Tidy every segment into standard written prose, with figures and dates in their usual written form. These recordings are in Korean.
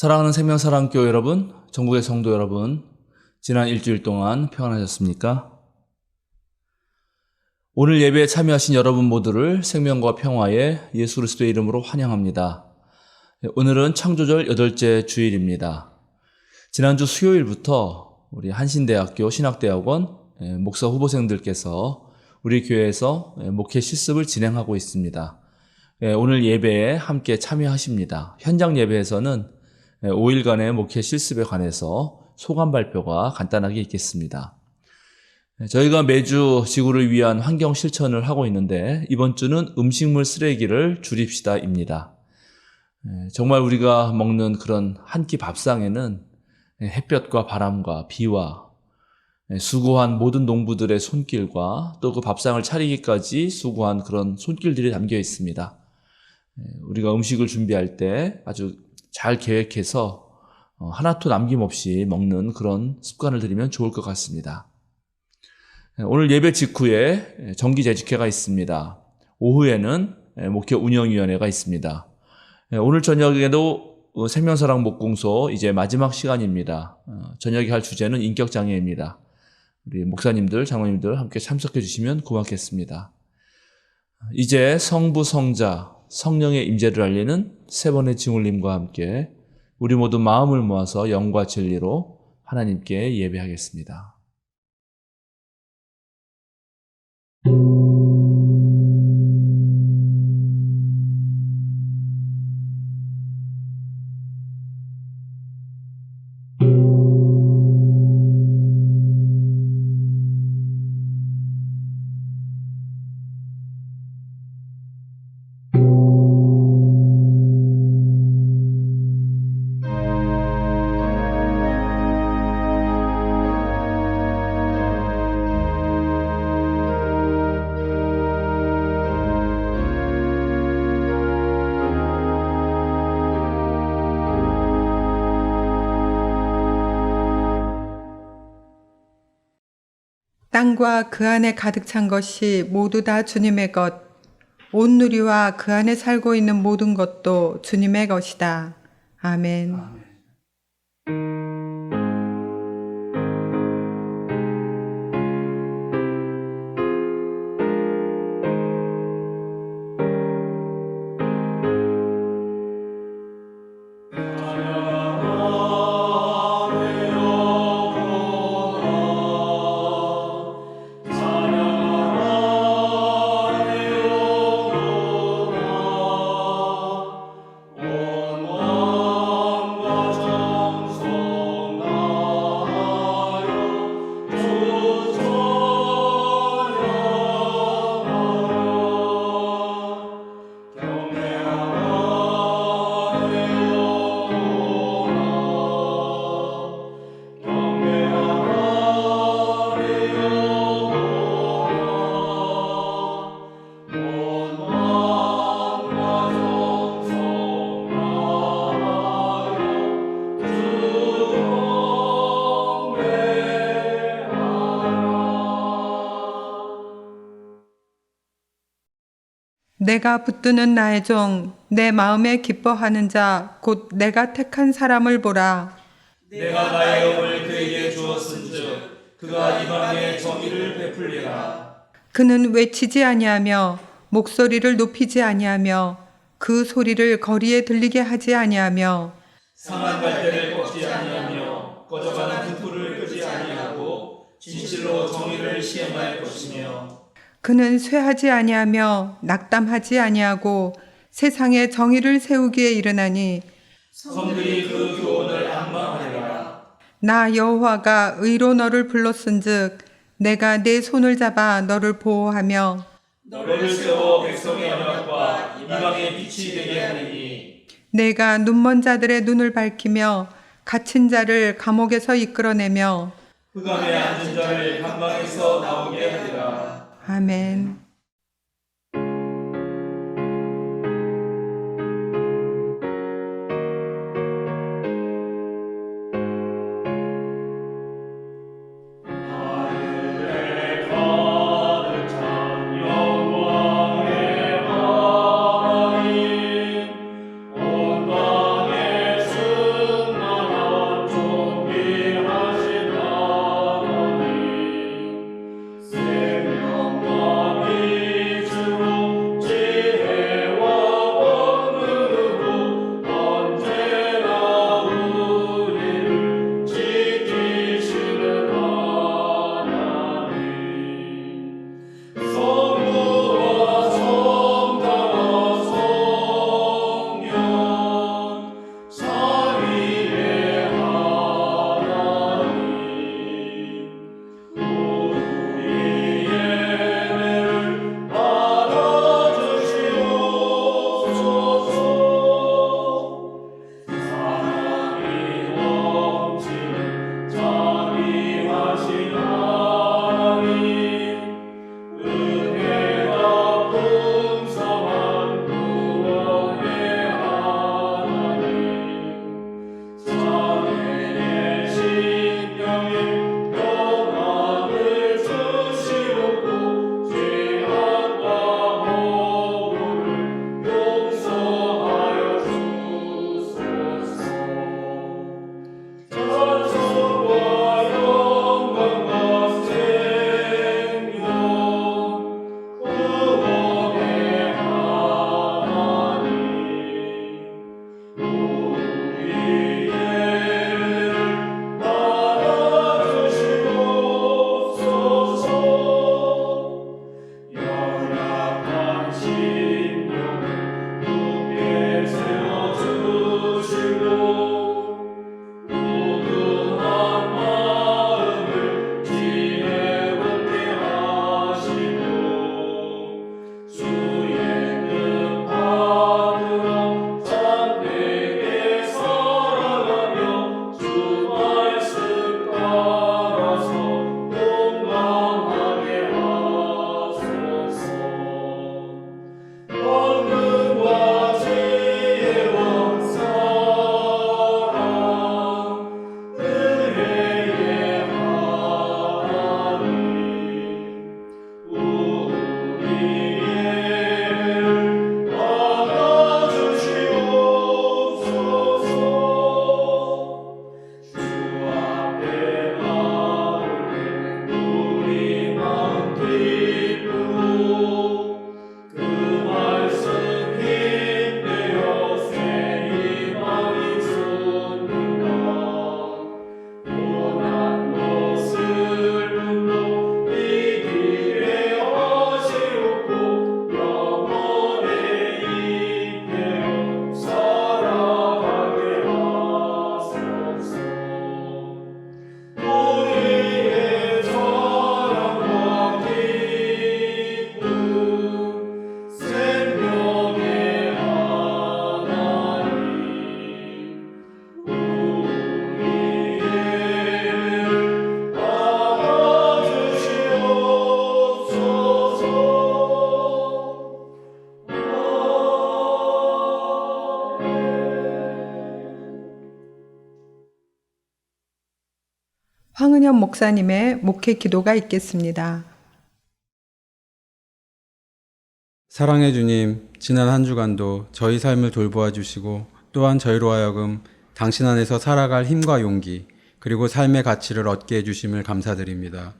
사랑하는 생명사랑교회 여러분, 전국의 성도 여러분, 지난 일주일 동안 평안하셨습니까? 오늘 예배에 참여하신 여러분 모두를 생명과 평화의 예수 그리스도의 이름으로 환영합니다. 오늘은 창조절 8째 주일입니다. 지난주 수요일부터 우리 한신대학교 신학대학원 목사 후보생들께서 우리 교회에서 목회 실습을 진행하고 있습니다. 오늘 예배에 함께 참여하십니다. 현장 예배에서는 5일간의 목회 실습에 관해서 소감 발표가 간단하게 있겠습니다. 저희가 매주 지구를 위한 환경 실천을 하고 있는데 이번 주는 음식물 쓰레기를 줄입시다입니다. 정말 우리가 먹는 그런 한 끼 밥상에는 햇볕과 바람과 비와 수고한 모든 농부들의 손길과 또 그 밥상을 차리기까지 수고한 그런 손길들이 담겨 있습니다. 우리가 음식을 준비할 때 아주 잘 계획해서 하나도 남김없이 먹는 그런 습관을 들이면 좋을 것 같습니다. 오늘 예배 직후에 정기재직회가 있습니다. 오후에는 목회 운영위원회가 있습니다. 오늘 저녁에도 생명사랑 목공소 이제 마지막 시간입니다. 저녁에 할 주제는 인격장애입니다. 우리 목사님들, 장로님들 함께 참석해 주시면 고맙겠습니다. 이제 성부, 성자, 성령의 임재를 알리는 세 번의 증울림과 함께 우리 모두 마음을 모아서 영과 진리로 하나님께 예배하겠습니다. 땅과 그 안에 가득 찬 것이 모두 다 주님의 것, 온 누리와 그 안에 살고 있는 모든 것도 주님의 것이다. 아멘. 내가 붙드는 나의 종, 내 마음에 기뻐하는 자, 곧 내가 택한 사람을 보라. 내가 나의 영을 그에게 주었은즉 그가 이방에 정의를 베풀리라. 그는 외치지 아니하며 목소리를 높이지 아니하며 그 소리를 거리에 들리게 하지 아니하며 상한 갈대를 꺾지 아니하며 꺼져가는 등불을 끄지 아니하고 진실로 정의를 시행할 것이며 그는 쇠하지 아니하며 낙담하지 아니하고 세상에 정의를 세우기에 이르나니 성들이 그 교훈을 앙망하리라. 나 여호와가 의로 너를 불렀은즉 내가 내 손을 잡아 너를 보호하며 너를 세워 백성의 언약과 이방의 빛이 되게 하리니 내가 눈먼 자들의 눈을 밝히며 갇힌 자를 감옥에서 이끌어내며 흑암에 앉은 자를 강방에서 나오게 하리라. 아멘. 온 땅에 황은현 목사님의 목회 기도가 있겠습니다. 사랑해 주님, 지난 한 주간도 저희 삶을 돌보아 주시고 또한 저희로 하여금 당신 안에서 살아갈 힘과 용기 그리고 삶의 가치를 얻게 해주심을 감사드립니다.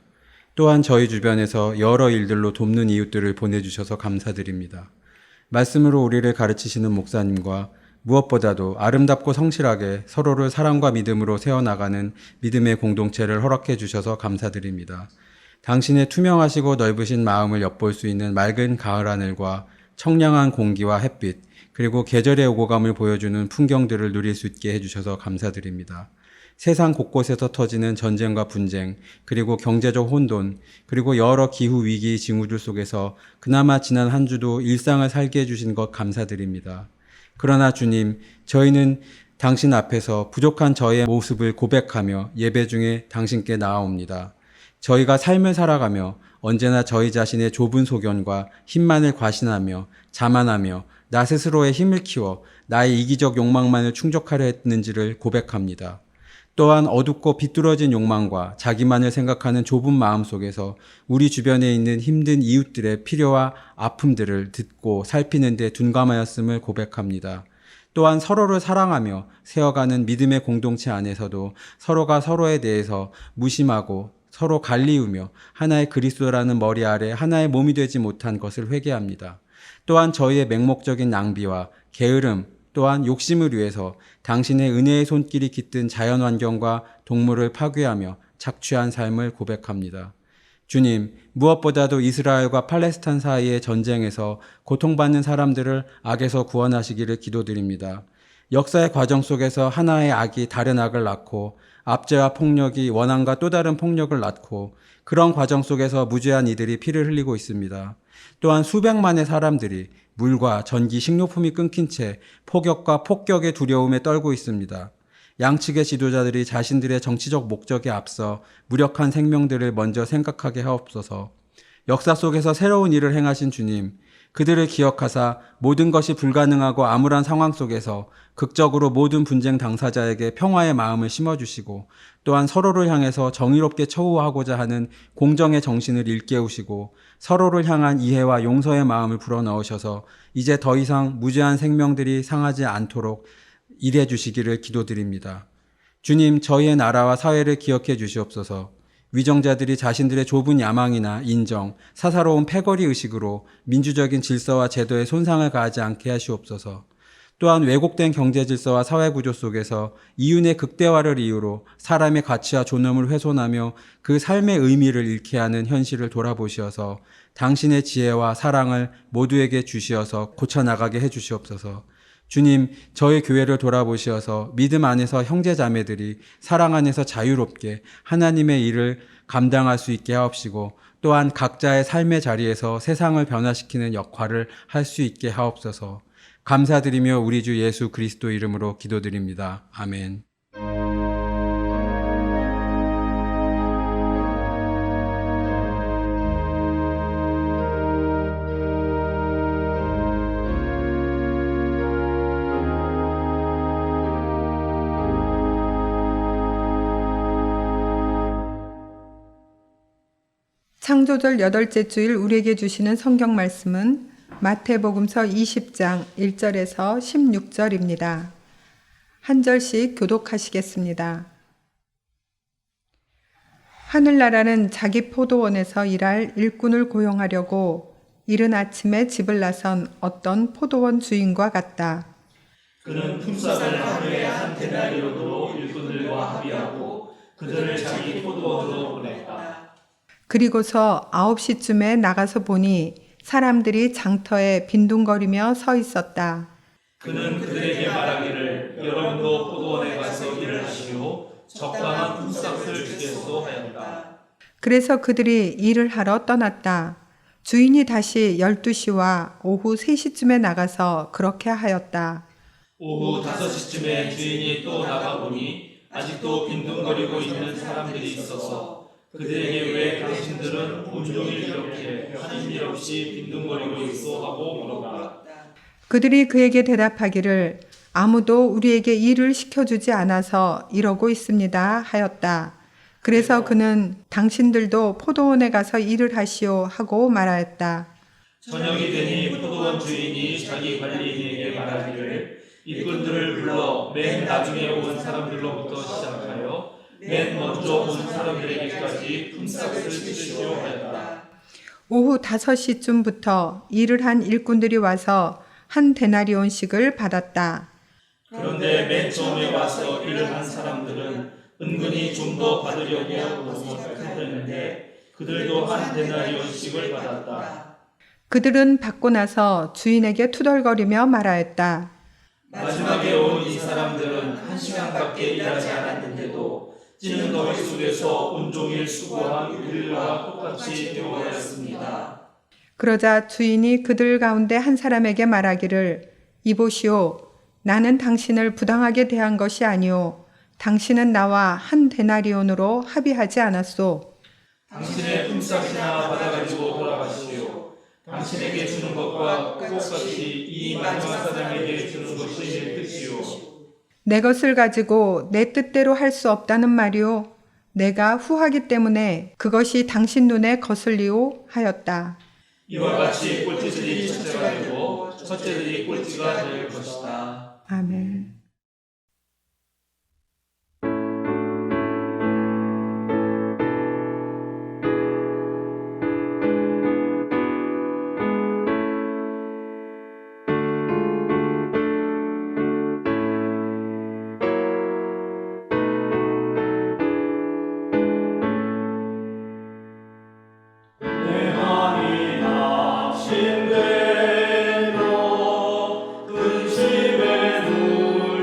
또한 저희 주변에서 여러 일들로 돕는 이웃들을 보내주셔서 감사드립니다. 말씀으로 우리를 가르치시는 목사님과 무엇보다도 아름답고 성실하게 서로를 사랑과 믿음으로 세워나가는 믿음의 공동체를 허락해 주셔서 감사드립니다. 당신의 투명하시고 넓으신 마음을 엿볼 수 있는 맑은 가을 하늘과 청량한 공기와 햇빛, 그리고 계절의 오고감을 보여주는 풍경들을 누릴 수 있게 해주셔서 감사드립니다. 세상 곳곳에서 터지는 전쟁과 분쟁, 그리고 경제적 혼돈, 그리고 여러 기후 위기 징후들 속에서 그나마 지난 한 주도 일상을 살게 해주신 것 감사드립니다. 그러나 주님, 저희는 당신 앞에서 부족한 저희의 모습을 고백하며 예배 중에 당신께 나아옵니다. 저희가 삶을 살아가며 언제나 저희 자신의 좁은 소견과 힘만을 과신하며 자만하며 나 스스로의 힘을 키워 나의 이기적 욕망만을 충족하려 했는지를 고백합니다. 또한 어둡고 비뚤어진 욕망과 자기만을 생각하는 좁은 마음 속에서 우리 주변에 있는 힘든 이웃들의 필요와 아픔들을 듣고 살피는 데 둔감하였음을 고백합니다. 또한 서로를 사랑하며 세워가는 믿음의 공동체 안에서도 서로가 서로에 대해서 무심하고 서로 갈리우며 하나의 그리스도라는 머리 아래 하나의 몸이 되지 못한 것을 회개합니다. 또한 저희의 맹목적인 낭비와 게으름 또한 욕심을 위해서 당신의 은혜의 손길이 깃든 자연환경과 동물을 파괴하며 착취한 삶을 고백합니다. 주님, 무엇보다도 이스라엘과 팔레스타인 사이의 전쟁에서 고통받는 사람들을 악에서 구원하시기를 기도드립니다. 역사의 과정 속에서 하나의 악이 다른 악을 낳고 압제와 폭력이 원한과 또 다른 폭력을 낳고 그런 과정 속에서 무죄한 이들이 피를 흘리고 있습니다. 또한 수백만의 사람들이 물과 전기, 식료품이 끊긴 채 폭격과 폭격의 두려움에 떨고 있습니다. 양측의 지도자들이 자신들의 정치적 목적에 앞서 무력한 생명들을 먼저 생각하게 하옵소서. 역사 속에서 새로운 일을 행하신 주님, 그들을 기억하사 모든 것이 불가능하고 암울한 상황 속에서 극적으로 모든 분쟁 당사자에게 평화의 마음을 심어주시고 또한 서로를 향해서 정의롭게 처우하고자 하는 공정의 정신을 일깨우시고 서로를 향한 이해와 용서의 마음을 불어넣으셔서 이제 더 이상 무죄한 생명들이 상하지 않도록 일해 주시기를 기도드립니다. 주님, 저희의 나라와 사회를 기억해 주시옵소서. 위정자들이 자신들의 좁은 야망이나 인정, 사사로운 패거리 의식으로 민주적인 질서와 제도에 손상을 가하지 않게 하시옵소서. 또한 왜곡된 경제 질서와 사회 구조 속에서 이윤의 극대화를 이유로 사람의 가치와 존엄을 훼손하며 그 삶의 의미를 잃게 하는 현실을 돌아보시어서 당신의 지혜와 사랑을 모두에게 주시어서 고쳐나가게 해주시옵소서. 주님, 저희 교회를 돌아보시어서 믿음 안에서 형제 자매들이 사랑 안에서 자유롭게 하나님의 일을 감당할 수 있게 하옵시고 또한 각자의 삶의 자리에서 세상을 변화시키는 역할을 할 수 있게 하옵소서. 감사드리며 우리 주 예수 그리스도 이름으로 기도드립니다. 아멘. 창조절 8째 주일 우리에게 주시는 성경 말씀은 마태복음서 20장 1절에서 16절입니다. 한 절씩 교독하시겠습니다. 하늘나라는 자기 포도원에서 일할 일꾼을 고용하려고 이른 아침에 집을 나선 어떤 포도원 주인과 같다. 그는 품삯을 하루에 한 데나리온으로 일꾼들과 합의하고 그들을 자기 포도원으로 보냈다. 그리고서 9시쯤에 나가서 보니 사람들이 장터에 빈둥거리며 서 있었다. 그는 그들에게 말하기를 여러분도 포도원에 가서 일을 하시오 적당한 품삯을 주겠소 하였다. 그래서 그들이 일을 하러 떠났다. 주인이 다시 12시와 오후 3시쯤에 나가서 그렇게 하였다. 오후 5시쯤에 주인이 또 나가보니 아직도 빈둥거리고 있는 사람들이 있어서 그들에게 왜 당신들은 온종일 이렇게 하는 일 없이 빈둥거리고 있어 하고 물었다. 그들이 그에게 대답하기를 아무도 우리에게 일을 시켜주지 않아서 이러고 있습니다 하였다. 그래서 그는 당신들도 포도원에 가서 일을 하시오 하고 말하였다. 저녁이 되니 포도원 주인이 자기 관리인에게 말하기를 일꾼들을 불러 맨 나중에 온 사람들로부터 시작하여 맨 먼저 온 사람들에게까지 품삯을 주시오 하였다. 오후 5시쯤부터 일을 한 일꾼들이 와서 한 데나리온씩을 받았다. 그런데 맨 처음에 와서 일을 한 사람들은 은근히 좀 더 받으려고 노력했는데 그들도 한 데나리온씩을 받았다. 그들은 받고 나서 주인에게 투덜거리며 말하였다. 마지막에 온 이 사람들은 1시간밖에 일하지 않았는데도 찌는 더위 속에서 온종일 수고한 우리와 똑같이 되어버렸습니다. 그러자 주인이 그들 가운데 한 사람에게 말하기를 이보시오, 나는 당신을 부당하게 대한 것이 아니오. 당신은 나와 한 데나리온으로 합의하지 않았소. 당신의 품삯이나 받아가지고 돌아가시오. 당신에게 주는 것과 똑같이 이 마지막 사람에게 주는 것이 내 뜻이오. 내 것을 가지고 내 뜻대로 할 수 없다는 말이오. 내가 후하기 때문에 그것이 당신 눈에 거슬리오 하였다. 이와 같이 꼴찌들이 첫째가 되고 첫째들이 꼴찌가 될 것이다. 아멘. 내 맘이 낙심대로 근심에 눌려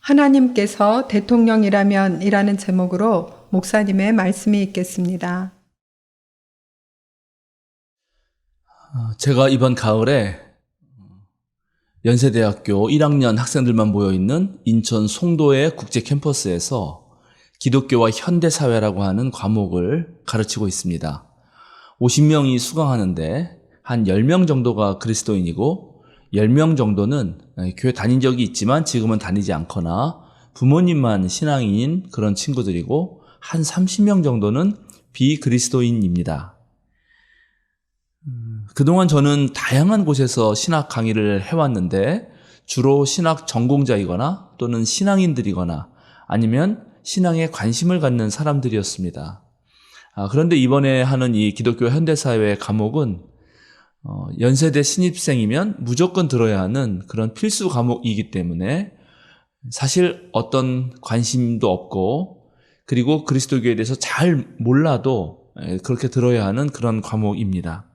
하나님께서 대통령이라면 이라는 제목으로 목사님의 말씀이 있겠습니다. 제가 이번 가을에 연세대학교 1학년 학생들만 모여있는 인천 송도의 국제 캠퍼스에서 기독교와 현대사회라고 하는 과목을 가르치고 있습니다. 50명이 수강하는데 한 10명 정도가 그리스도인이고 10명 정도는 교회 다닌 적이 있지만 지금은 다니지 않거나 부모님만 신앙인인 그런 친구들이고 한 30명 정도는 비그리스도인입니다. 그동안 저는 다양한 곳에서 신학 강의를 해왔는데 주로 신학 전공자이거나 또는 신앙인들이거나 아니면 신앙에 관심을 갖는 사람들이었습니다. 그런데 이번에 하는 이 기독교 현대사회 과목은 연세대 신입생이면 무조건 들어야 하는 그런 필수 과목이기 때문에 사실 어떤 관심도 없고 그리고 그리스도교에 대해서 잘 몰라도 그렇게 들어야 하는 그런 과목입니다.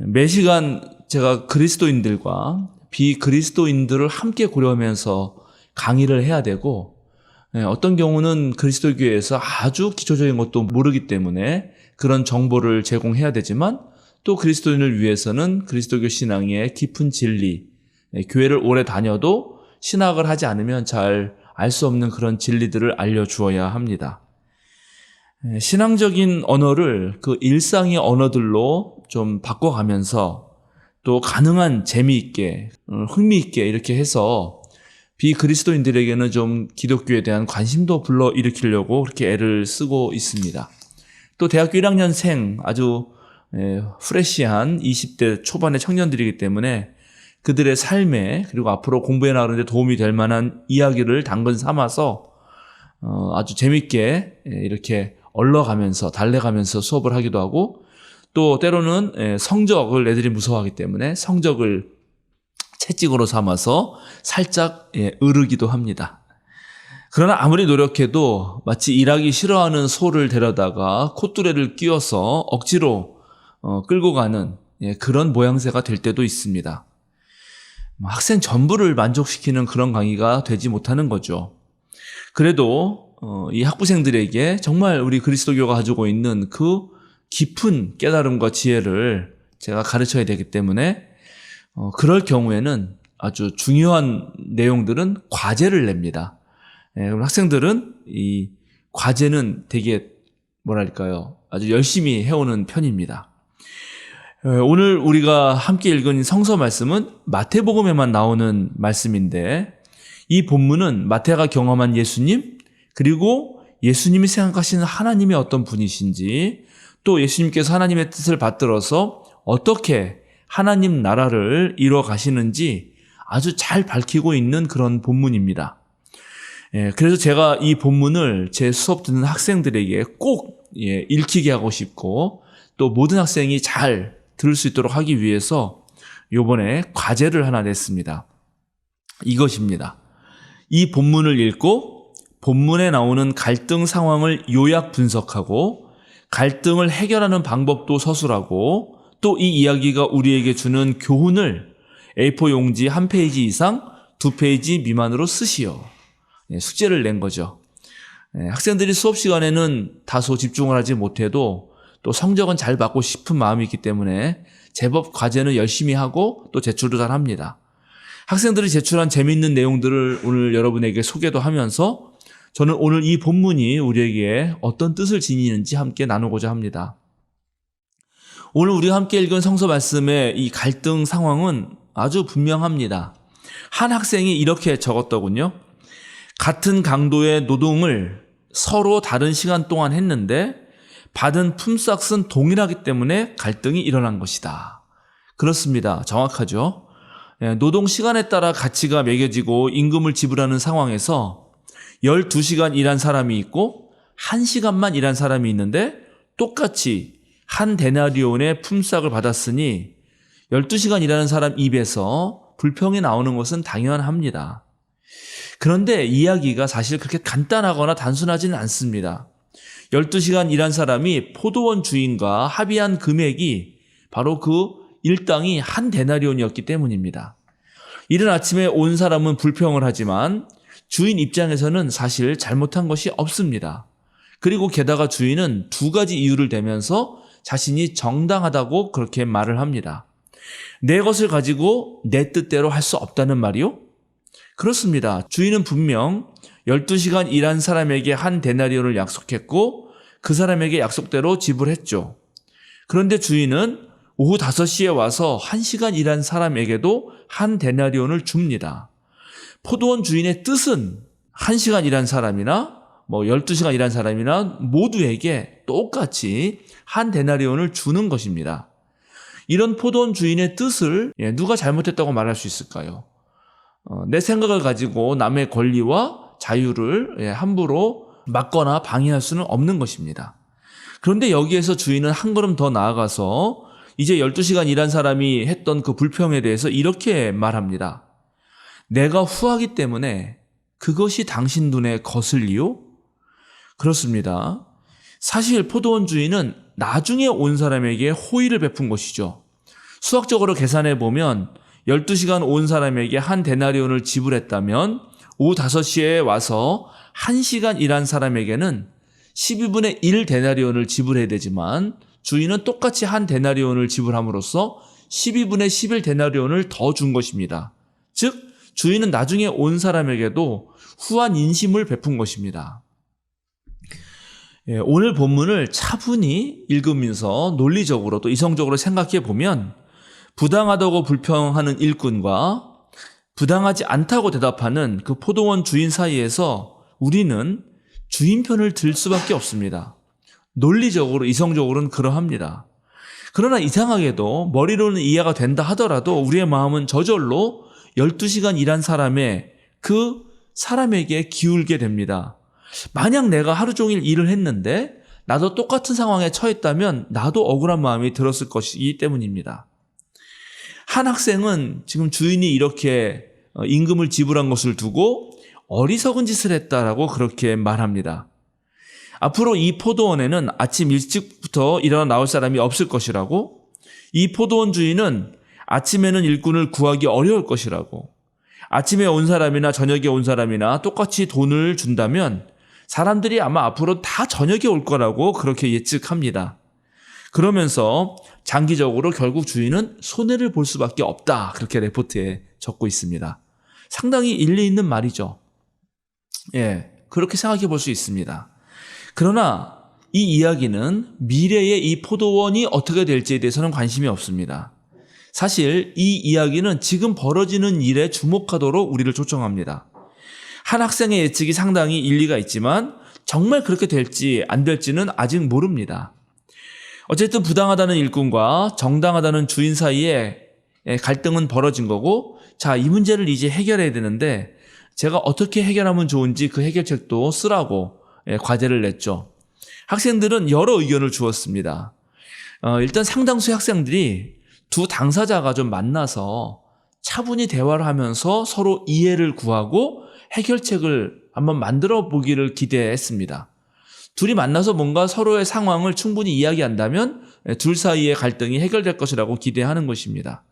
매 시간 제가 그리스도인들과 비그리스도인들을 함께 고려하면서 강의를 해야 되고 어떤 경우는 그리스도교에서 아주 기초적인 것도 모르기 때문에 그런 정보를 제공해야 되지만 또 그리스도인을 위해서는 그리스도교 신앙의 깊은 진리, 교회를 오래 다녀도 신학을 하지 않으면 잘 알 수 없는 그런 진리들을 알려주어야 합니다. 신앙적인 언어를 그 일상의 언어들로 좀 바꿔가면서 또 가능한 재미있게, 흥미있게 이렇게 해서 비그리스도인들에게는 좀 기독교에 대한 관심도 불러일으키려고 그렇게 애를 쓰고 있습니다. 또 대학교 1학년생 아주 프레시한 20대 초반의 청년들이기 때문에 그들의 삶에 그리고 앞으로 공부해 나가는 데 도움이 될 만한 이야기를 당근 삼아서 아주 재밌게 이렇게 얼러가면서 달래가면서 수업을 하기도 하고 또 때로는 성적을 애들이 무서워하기 때문에 성적을 채찍으로 삼아서 살짝 으르기도 합니다. 그러나 아무리 노력해도 마치 일하기 싫어하는 소를 데려다가 콧뚜레를 끼워서 억지로 끌고 가는 그런 모양새가 될 때도 있습니다. 학생 전부를 만족시키는 그런 강의가 되지 못하는 거죠. 그래도 이 학부생들에게 정말 우리 그리스도교가 가지고 있는 그 깊은 깨달음과 지혜를 제가 가르쳐야 되기 때문에 그럴 경우에는 아주 중요한 내용들은 과제를 냅니다. 그럼 학생들은 이 과제는 되게 뭐랄까요, 아주 열심히 해오는 편입니다. 오늘 우리가 함께 읽은 성서 말씀은 마태복음에만 나오는 말씀인데 이 본문은 마태가 경험한 예수님 그리고 예수님이 생각하시는 하나님이 어떤 분이신지 또 예수님께서 하나님의 뜻을 받들어서 어떻게 하나님 나라를 이루어 가시는지 아주 잘 밝히고 있는 그런 본문입니다. 그래서 제가 이 본문을 제 수업 듣는 학생들에게 꼭 읽히게 하고 싶고 또 모든 학생이 잘 들을 수 있도록 하기 위해서 이번에 과제를 하나 냈습니다. 이것입니다. 이 본문을 읽고 본문에 나오는 갈등 상황을 요약 분석하고 갈등을 해결하는 방법도 서술하고 또 이 이야기가 우리에게 주는 교훈을 A4 용지 한 페이지 이상 2페이지 미만으로 쓰시오. 숙제를 낸 거죠. 학생들이 수업 시간에는 다소 집중을 하지 못해도 또 성적은 잘 받고 싶은 마음이 있기 때문에 제법 과제는 열심히 하고 또 제출도 잘 합니다. 학생들이 제출한 재미있는 내용들을 오늘 여러분에게 소개도 하면서 저는 오늘 이 본문이 우리에게 어떤 뜻을 지니는지 함께 나누고자 합니다. 오늘 우리가 함께 읽은 성서 말씀의 이 갈등 상황은 아주 분명합니다. 한 학생이 이렇게 적었더군요. 같은 강도의 노동을 서로 다른 시간 동안 했는데 받은 품삯은 동일하기 때문에 갈등이 일어난 것이다. 그렇습니다. 정확하죠. 노동 시간에 따라 가치가 매겨지고 임금을 지불하는 상황에서 12시간 일한 사람이 있고 1시간만 일한 사람이 있는데 똑같이 한 데나리온의 품삯을 받았으니 12시간 일하는 사람 입에서 불평이 나오는 것은 당연합니다. 그런데 이야기가 사실 그렇게 간단하거나 단순하지는 않습니다. 12시간 일한 사람이 포도원 주인과 합의한 금액이 바로 그 일당이 한 데나리온이었기 때문입니다. 이른 아침에 온 사람은 불평을 하지만 주인 입장에서는 사실 잘못한 것이 없습니다. 그리고 게다가 주인은 두 가지 이유를 대면서 자신이 정당하다고 그렇게 말을 합니다. 내 것을 가지고 내 뜻대로 할 수 없다는 말이요? 그렇습니다. 주인은 분명 12시간 일한 사람에게 한 데나리온을 약속했고 그 사람에게 약속대로 지불했죠. 그런데 주인은 오후 5시에 와서 1시간 일한 사람에게도 한 데나리온을 줍니다. 포도원 주인의 뜻은 1시간 일한 사람이나 12시간 일한 사람이나 모두에게 똑같이 한 데나리온을 주는 것입니다. 이런 포도원 주인의 뜻을 누가 잘못했다고 말할 수 있을까요? 내 생각을 가지고 남의 권리와 자유를 함부로 막거나 방해할 수는 없는 것입니다. 그런데 여기에서 주인은 한 걸음 더 나아가서 이제 12시간 일한 사람이 했던 그 불평에 대해서 이렇게 말합니다. 내가 후하기 때문에 그것이 당신 눈에 거슬리요? 그렇습니다. 사실 포도원 주인은 나중에 온 사람에게 호의를 베푼 것이죠. 수학적으로 계산해 보면 12시간 온 사람에게 한 데나리온을 지불했다면 오후 5시에 와서 1시간 일한 사람에게는 12분의 1 데나리온을 지불해야 되지만 주인은 똑같이 한 데나리온을 지불함으로써 12분의 11 데나리온을 더 준 것입니다. 즉 주인은 나중에 온 사람에게도 후한 인심을 베푼 것입니다. 오늘 본문을 차분히 읽으면서 논리적으로 또 이성적으로 생각해 보면 부당하다고 불평하는 일꾼과 부당하지 않다고 대답하는 그 포도원 주인 사이에서 우리는 주인 편을 들 수밖에 없습니다. 논리적으로 이성적으로는 그러합니다. 그러나 이상하게도 머리로는 이해가 된다 하더라도 우리의 마음은 저절로 12시간 일한 사람의 그 사람에게 기울게 됩니다. 만약 내가 하루 종일 일을 했는데 나도 똑같은 상황에 처했다면 나도 억울한 마음이 들었을 것이기 때문입니다. 한 학생은 지금 주인이 이렇게 임금을 지불한 것을 두고 어리석은 짓을 했다라고 그렇게 말합니다. 앞으로 이 포도원에는 아침 일찍부터 일어나 나올 사람이 없을 것이라고, 이 포도원 주인은 아침에는 일꾼을 구하기 어려울 것이라고, 아침에 온 사람이나 저녁에 온 사람이나 똑같이 돈을 준다면 사람들이 아마 앞으로 다 저녁에 올 거라고 그렇게 예측합니다. 그러면서 장기적으로 결국 주인은 손해를 볼 수밖에 없다, 그렇게 레포트에 적고 있습니다. 상당히 일리 있는 말이죠. 그렇게 생각해 볼 수 있습니다. 그러나 이 이야기는 미래의 이 포도원이 어떻게 될지에 대해서는 관심이 없습니다. 사실 이 이야기는 지금 벌어지는 일에 주목하도록 우리를 초청합니다. 한 학생의 예측이 상당히 일리가 있지만 정말 그렇게 될지 안 될지는 아직 모릅니다. 어쨌든 부당하다는 일꾼과 정당하다는 주인 사이에 갈등은 벌어진 거고, 자, 이 문제를 이제 해결해야 되는데 제가 어떻게 해결하면 좋은지 그 해결책도 쓰라고 과제를 냈죠. 학생들은 여러 의견을 주었습니다. 일단 상당수의 학생들이 두 당사자가 좀 만나서 차분히 대화를 하면서 서로 이해를 구하고 해결책을 한번 만들어 보기를 기대했습니다. 둘이 만나서 뭔가 서로의 상황을 충분히 이야기한다면 둘 사이의 갈등이 해결될 것이라고 기대하는 것입니다.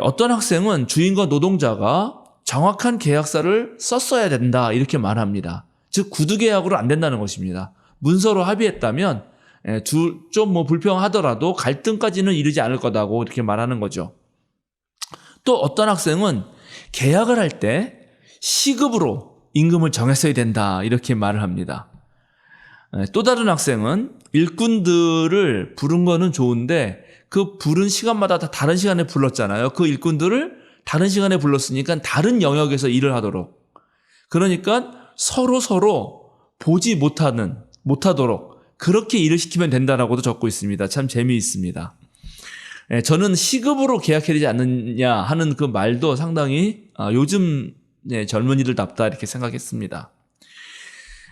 어떤 학생은 주인과 노동자가 정확한 계약서를 썼어야 된다, 이렇게 말합니다. 즉 구두계약으로 안 된다는 것입니다. 문서로 합의했다면 좀 불평하더라도 갈등까지는 이르지 않을 거다고 이렇게 말하는 거죠. 또 어떤 학생은 계약을 할 때 시급으로 임금을 정했어야 된다, 이렇게 말을 합니다. 또 다른 학생은 일꾼들을 부른 거는 좋은데 그 부른 시간마다 다 다른 시간에 불렀잖아요. 그 일꾼들을 다른 시간에 불렀으니까 다른 영역에서 일을 하도록, 그러니까 서로 보지 못하도록 그렇게 일을 시키면 된다라고도 적고 있습니다. 참 재미있습니다. 저는 시급으로 계약해야 되지 않느냐 하는 그 말도 상당히 요즘 젊은이들답다, 이렇게 생각했습니다.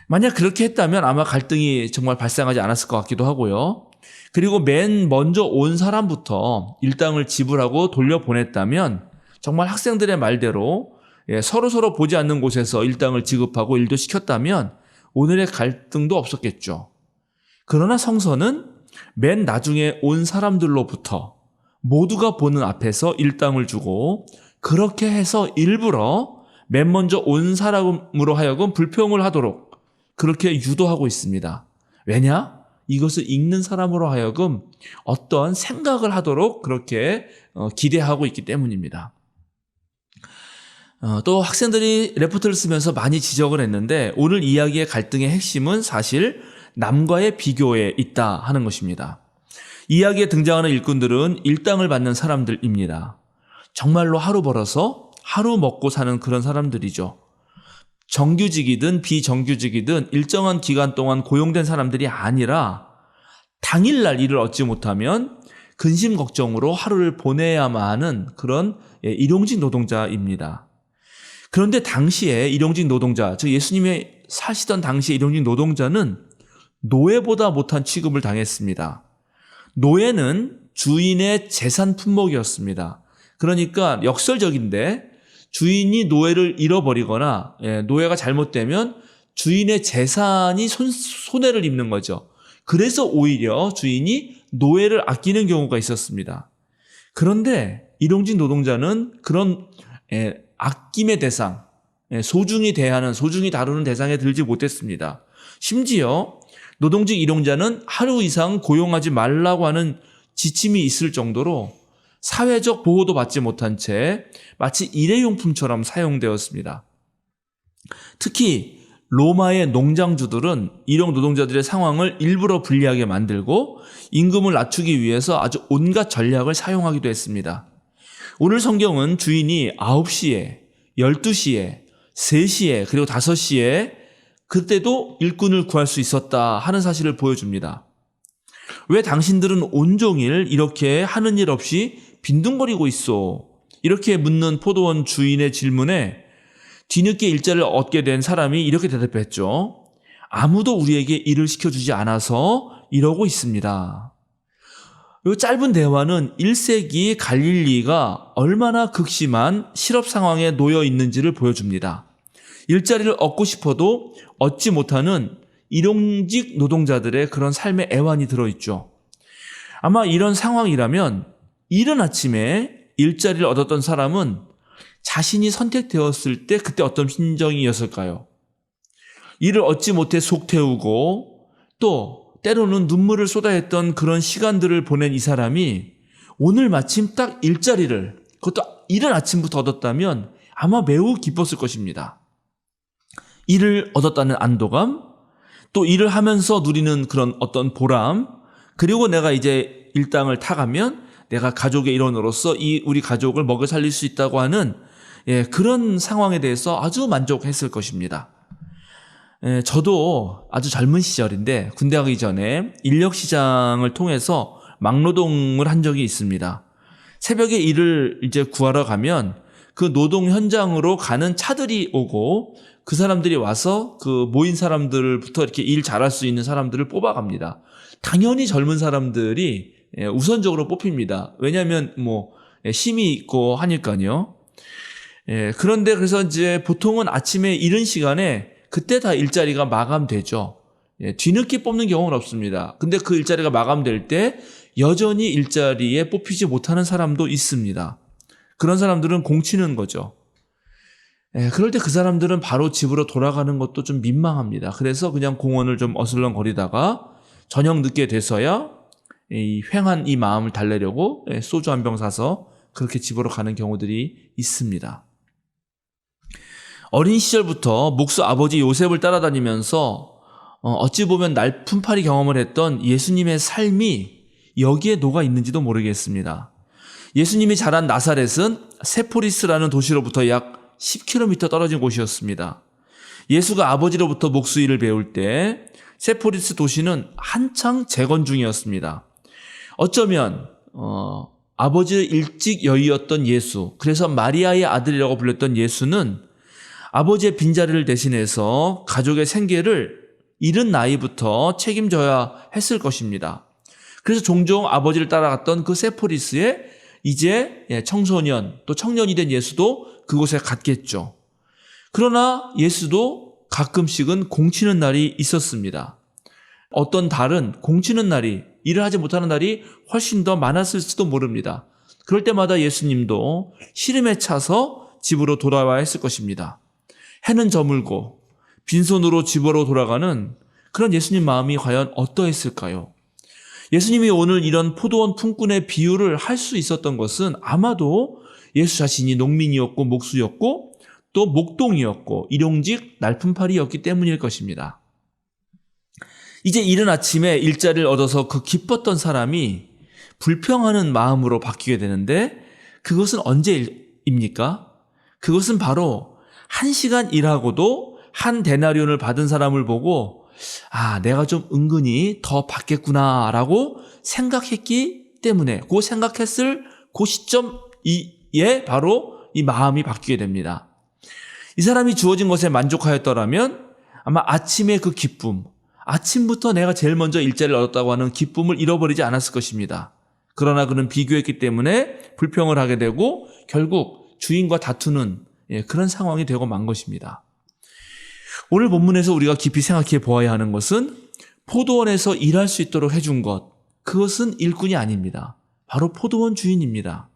만약 그렇게 했다면 아마 갈등이 정말 발생하지 않았을 것 같기도 하고요. 그리고 맨 먼저 온 사람부터 일당을 지불하고 돌려보냈다면 정말 학생들의 말대로 서로 보지 않는 곳에서 일당을 지급하고 일도 시켰다면 오늘의 갈등도 없었겠죠. 그러나 성서는 맨 나중에 온 사람들로부터 모두가 보는 앞에서 일당을 주고, 그렇게 해서 일부러 맨 먼저 온 사람으로 하여금 불평을 하도록 그렇게 유도하고 있습니다. 왜냐? 이것을 읽는 사람으로 하여금 어떤 생각을 하도록 그렇게 기대하고 있기 때문입니다. 또 학생들이 레포트를 쓰면서 많이 지적을 했는데 오늘 이야기의 갈등의 핵심은 사실 남과의 비교에 있다 하는 것입니다. 이야기에 등장하는 일꾼들은 일당을 받는 사람들입니다. 정말로 하루 벌어서 하루 먹고 사는 그런 사람들이죠. 정규직이든 비정규직이든 일정한 기간 동안 고용된 사람들이 아니라 당일날 일을 얻지 못하면 근심 걱정으로 하루를 보내야만 하는 그런 일용직 노동자입니다. 그런데 당시에 일용직 노동자, 즉 예수님이 사시던 당시에 일용직 노동자는 노예보다 못한 취급을 당했습니다. 노예는 주인의 재산 품목이었습니다. 그러니까 역설적인데 주인이 노예를 잃어버리거나 노예가 잘못되면 주인의 재산이 손해를 입는 거죠. 그래서 오히려 주인이 노예를 아끼는 경우가 있었습니다. 그런데 일용직 노동자는 그런 아낌의 대상, 소중히 대하는, 소중히 다루는 대상에 들지 못했습니다. 심지어 노동직 일용자는 하루 이상 고용하지 말라고 하는 지침이 있을 정도로 사회적 보호도 받지 못한 채 마치 일회용품처럼 사용되었습니다. 특히 로마의 농장주들은 일용 노동자들의 상황을 일부러 불리하게 만들고 임금을 낮추기 위해서 아주 온갖 전략을 사용하기도 했습니다. 오늘 성경은 주인이 9시에, 12시에, 3시에, 그리고 5시에 그때도 일꾼을 구할 수 있었다 하는 사실을 보여줍니다. 왜 당신들은 온종일 이렇게 하는 일 없이 빈둥거리고 있어? 이렇게 묻는 포도원 주인의 질문에 뒤늦게 일자리를 얻게 된 사람이 이렇게 대답했죠. 아무도 우리에게 일을 시켜주지 않아서 이러고 있습니다. 이 짧은 대화는 1세기 갈릴리가 얼마나 극심한 실업 상황에 놓여 있는지를 보여줍니다. 일자리를 얻고 싶어도 얻지 못하는 일용직 노동자들의 그런 삶의 애환이 들어있죠. 아마 이런 상황이라면 이른 아침에 일자리를 얻었던 사람은 자신이 선택되었을 때 그때 어떤 심정이었을까요? 일을 얻지 못해 속 태우고 또 때로는 눈물을 쏟아했던 그런 시간들을 보낸 이 사람이 오늘 마침 딱 일자리를, 그것도 이른 아침부터 얻었다면 아마 매우 기뻤을 것입니다. 일을 얻었다는 안도감, 또 일을 하면서 누리는 그런 어떤 보람, 그리고 내가 이제 일당을 타가면 내가 가족의 일원으로서 우리 가족을 먹여 살릴 수 있다고 하는 그런 상황에 대해서 아주 만족했을 것입니다. 저도 아주 젊은 시절인데 군대 가기 전에 인력시장을 통해서 막노동을 한 적이 있습니다. 새벽에 일을 이제 구하러 가면 그 노동 현장으로 가는 차들이 오고 그 사람들이 와서 그 모인 사람들부터 이렇게 일 잘할 수 있는 사람들을 뽑아갑니다. 당연히 젊은 사람들이 우선적으로 뽑힙니다. 왜냐하면 힘이 있고 하니까요. 그런데 그래서 이제 보통은 아침에 이른 시간에 그때 다 일자리가 마감되죠. 뒤늦게 뽑는 경우는 없습니다. 근데 그 일자리가 마감될 때 여전히 일자리에 뽑히지 못하는 사람도 있습니다. 그런 사람들은 공치는 거죠. 그럴 때 그 사람들은 바로 집으로 돌아가는 것도 좀 민망합니다. 그래서 그냥 공원을 좀 어슬렁거리다가 저녁 늦게 돼서야 이 휑한 이 마음을 달래려고 소주 한 병 사서 그렇게 집으로 가는 경우들이 있습니다. 어린 시절부터 목수 아버지 요셉을 따라다니면서 어찌 보면 날품팔이 경험을 했던 예수님의 삶이 여기에 녹아 있는지도 모르겠습니다. 예수님이 자란 나사렛은 세포리스라는 도시로부터 약 10km 떨어진 곳이었습니다. 예수가 아버지로부터 목수 일을 배울 때 세포리스 도시는 한창 재건 중이었습니다. 어쩌면 아버지의 일찍 여의었던 예수, 그래서 마리아의 아들이라고 불렸던 예수는 아버지의 빈자리를 대신해서 가족의 생계를 이른 나이부터 책임져야 했을 것입니다. 그래서 종종 아버지를 따라갔던 그 세포리스에 이제 청소년 또 청년이 된 예수도 그곳에 갔겠죠. 그러나 예수도 가끔씩은 공치는 날이 있었습니다. 어떤 달은 공치는 날이, 일을 하지 못하는 날이 훨씬 더 많았을지도 모릅니다. 그럴 때마다 예수님도 시름에 차서 집으로 돌아와야 했을 것입니다. 해는 저물고 빈손으로 집으로 돌아가는 그런 예수님 마음이 과연 어떠했을까요? 예수님이 오늘 이런 포도원 품꾼의 비유를 할 수 있었던 것은 아마도 예수 자신이 농민이었고 목수였고 또 목동이었고 일용직 날품팔이였기 때문일 것입니다. 이제 이른 아침에 일자리를 얻어서 그 기뻤던 사람이 불평하는 마음으로 바뀌게 되는데 그것은 언제입니까? 그것은 바로 1시간 일하고도 한 데나리온을 받은 사람을 보고 내가 좀 은근히 더 받겠구나라고 생각했기 때문에 그 생각했을 그 시점에 바로 이 마음이 바뀌게 됩니다. 이 사람이 주어진 것에 만족하였더라면 아마 아침의 그 기쁨, 아침부터 내가 제일 먼저 일자리를 얻었다고 하는 기쁨을 잃어버리지 않았을 것입니다. 그러나 그는 비교했기 때문에 불평을 하게 되고 결국 주인과 다투는 그런 상황이 되고 만 것입니다. 오늘 본문에서 우리가 깊이 생각해 보아야 하는 것은 포도원에서 일할 수 있도록 해준 것, 그것은 일꾼이 아닙니다. 바로 포도원 주인입니다.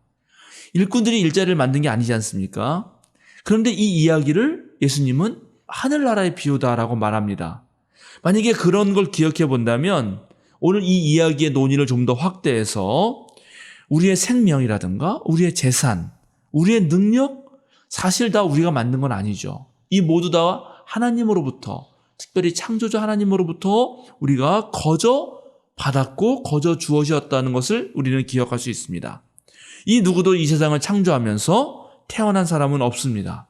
일꾼들이 일자리를 만든 게 아니지 않습니까? 그런데 이 이야기를 예수님은 하늘나라의 비유다라고 말합니다. 만약에 그런 걸 기억해 본다면 오늘 이 이야기의 논의를 좀 더 확대해서 우리의 생명이라든가 우리의 재산, 우리의 능력, 사실 다 우리가 만든 건 아니죠. 이 모두 다 하나님으로부터, 특별히 창조주 하나님으로부터 우리가 거저 받았고 거저 주어졌다는 것을 우리는 기억할 수 있습니다. 이 누구도 이 세상을 창조하면서 태어난 사람은 없습니다.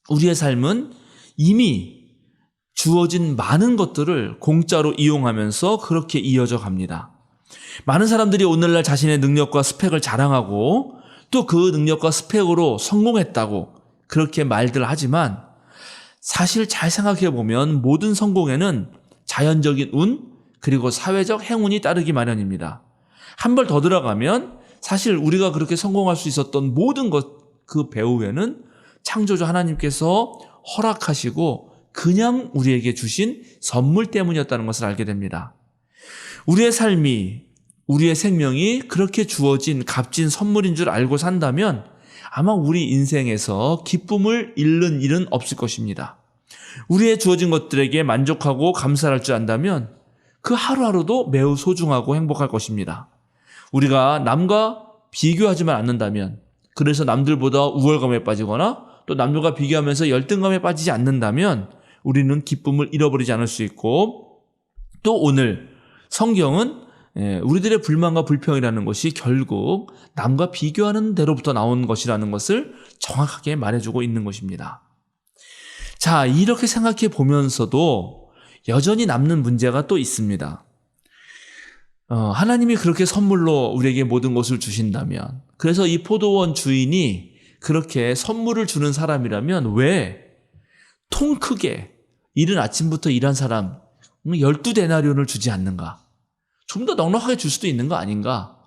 우리의 삶은 이미 주어진 많은 것들을 공짜로 이용하면서 그렇게 이어져 갑니다. 많은 사람들이 오늘날 자신의 능력과 스펙을 자랑하고 또 그 능력과 스펙으로 성공했다고 그렇게 말들 하지만 사실 잘 생각해 보면 모든 성공에는 자연적인 운 그리고 사회적 행운이 따르기 마련입니다. 한 발 더 들어가면 사실 우리가 그렇게 성공할 수 있었던 모든 것 그 배후에는 창조주 하나님께서 허락하시고 그냥 우리에게 주신 선물 때문이었다는 것을 알게 됩니다. 우리의 삶이, 우리의 생명이 그렇게 주어진 값진 선물인 줄 알고 산다면 아마 우리 인생에서 기쁨을 잃는 일은 없을 것입니다. 우리의 주어진 것들에게 만족하고 감사할 줄 안다면 그 하루하루도 매우 소중하고 행복할 것입니다. 우리가 남과 비교하지만 않는다면, 그래서 남들보다 우월감에 빠지거나 또 남들과 비교하면서 열등감에 빠지지 않는다면 우리는 기쁨을 잃어버리지 않을 수 있고, 또 오늘 성경은 우리들의 불만과 불평이라는 것이 결국 남과 비교하는 대로부터 나온 것이라는 것을 정확하게 말해주고 있는 것입니다. 자, 이렇게 생각해 보면서도 여전히 남는 문제가 또 있습니다. 하나님이 그렇게 선물로 우리에게 모든 것을 주신다면, 그래서 이 포도원 주인이 그렇게 선물을 주는 사람이라면 왜 통 크게 이른 아침부터 일한 사람 12데나리온을 주지 않는가? 좀 더 넉넉하게 줄 수도 있는 거 아닌가?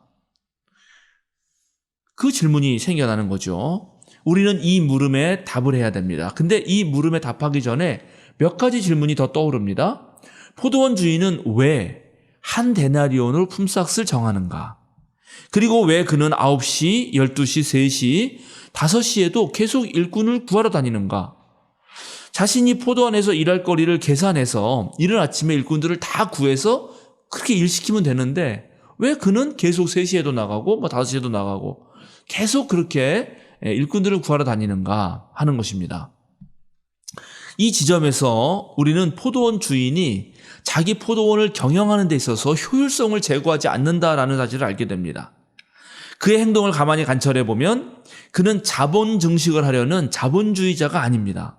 그 질문이 생겨나는 거죠. 우리는 이 물음에 답을 해야 됩니다. 근데 이 물음에 답하기 전에 몇 가지 질문이 더 떠오릅니다. 포도원 주인은 왜 한 데나리온으로 품삯을 정하는가? 그리고 왜 그는 9시, 12시, 3시, 5시에도 계속 일꾼을 구하러 다니는가? 자신이 포도원에서 일할 거리를 계산해서 이른 아침에 일꾼들을 다 구해서 그렇게 일시키면 되는데 왜 그는 계속 3시에도 나가고 5시에도 나가고 계속 그렇게 일꾼들을 구하러 다니는가 하는 것입니다. 이 지점에서 우리는 포도원 주인이 자기 포도원을 경영하는 데 있어서 효율성을 제고하지 않는다라는 사실을 알게 됩니다. 그의 행동을 가만히 관찰해 보면 그는 자본 증식을 하려는 자본주의자가 아닙니다.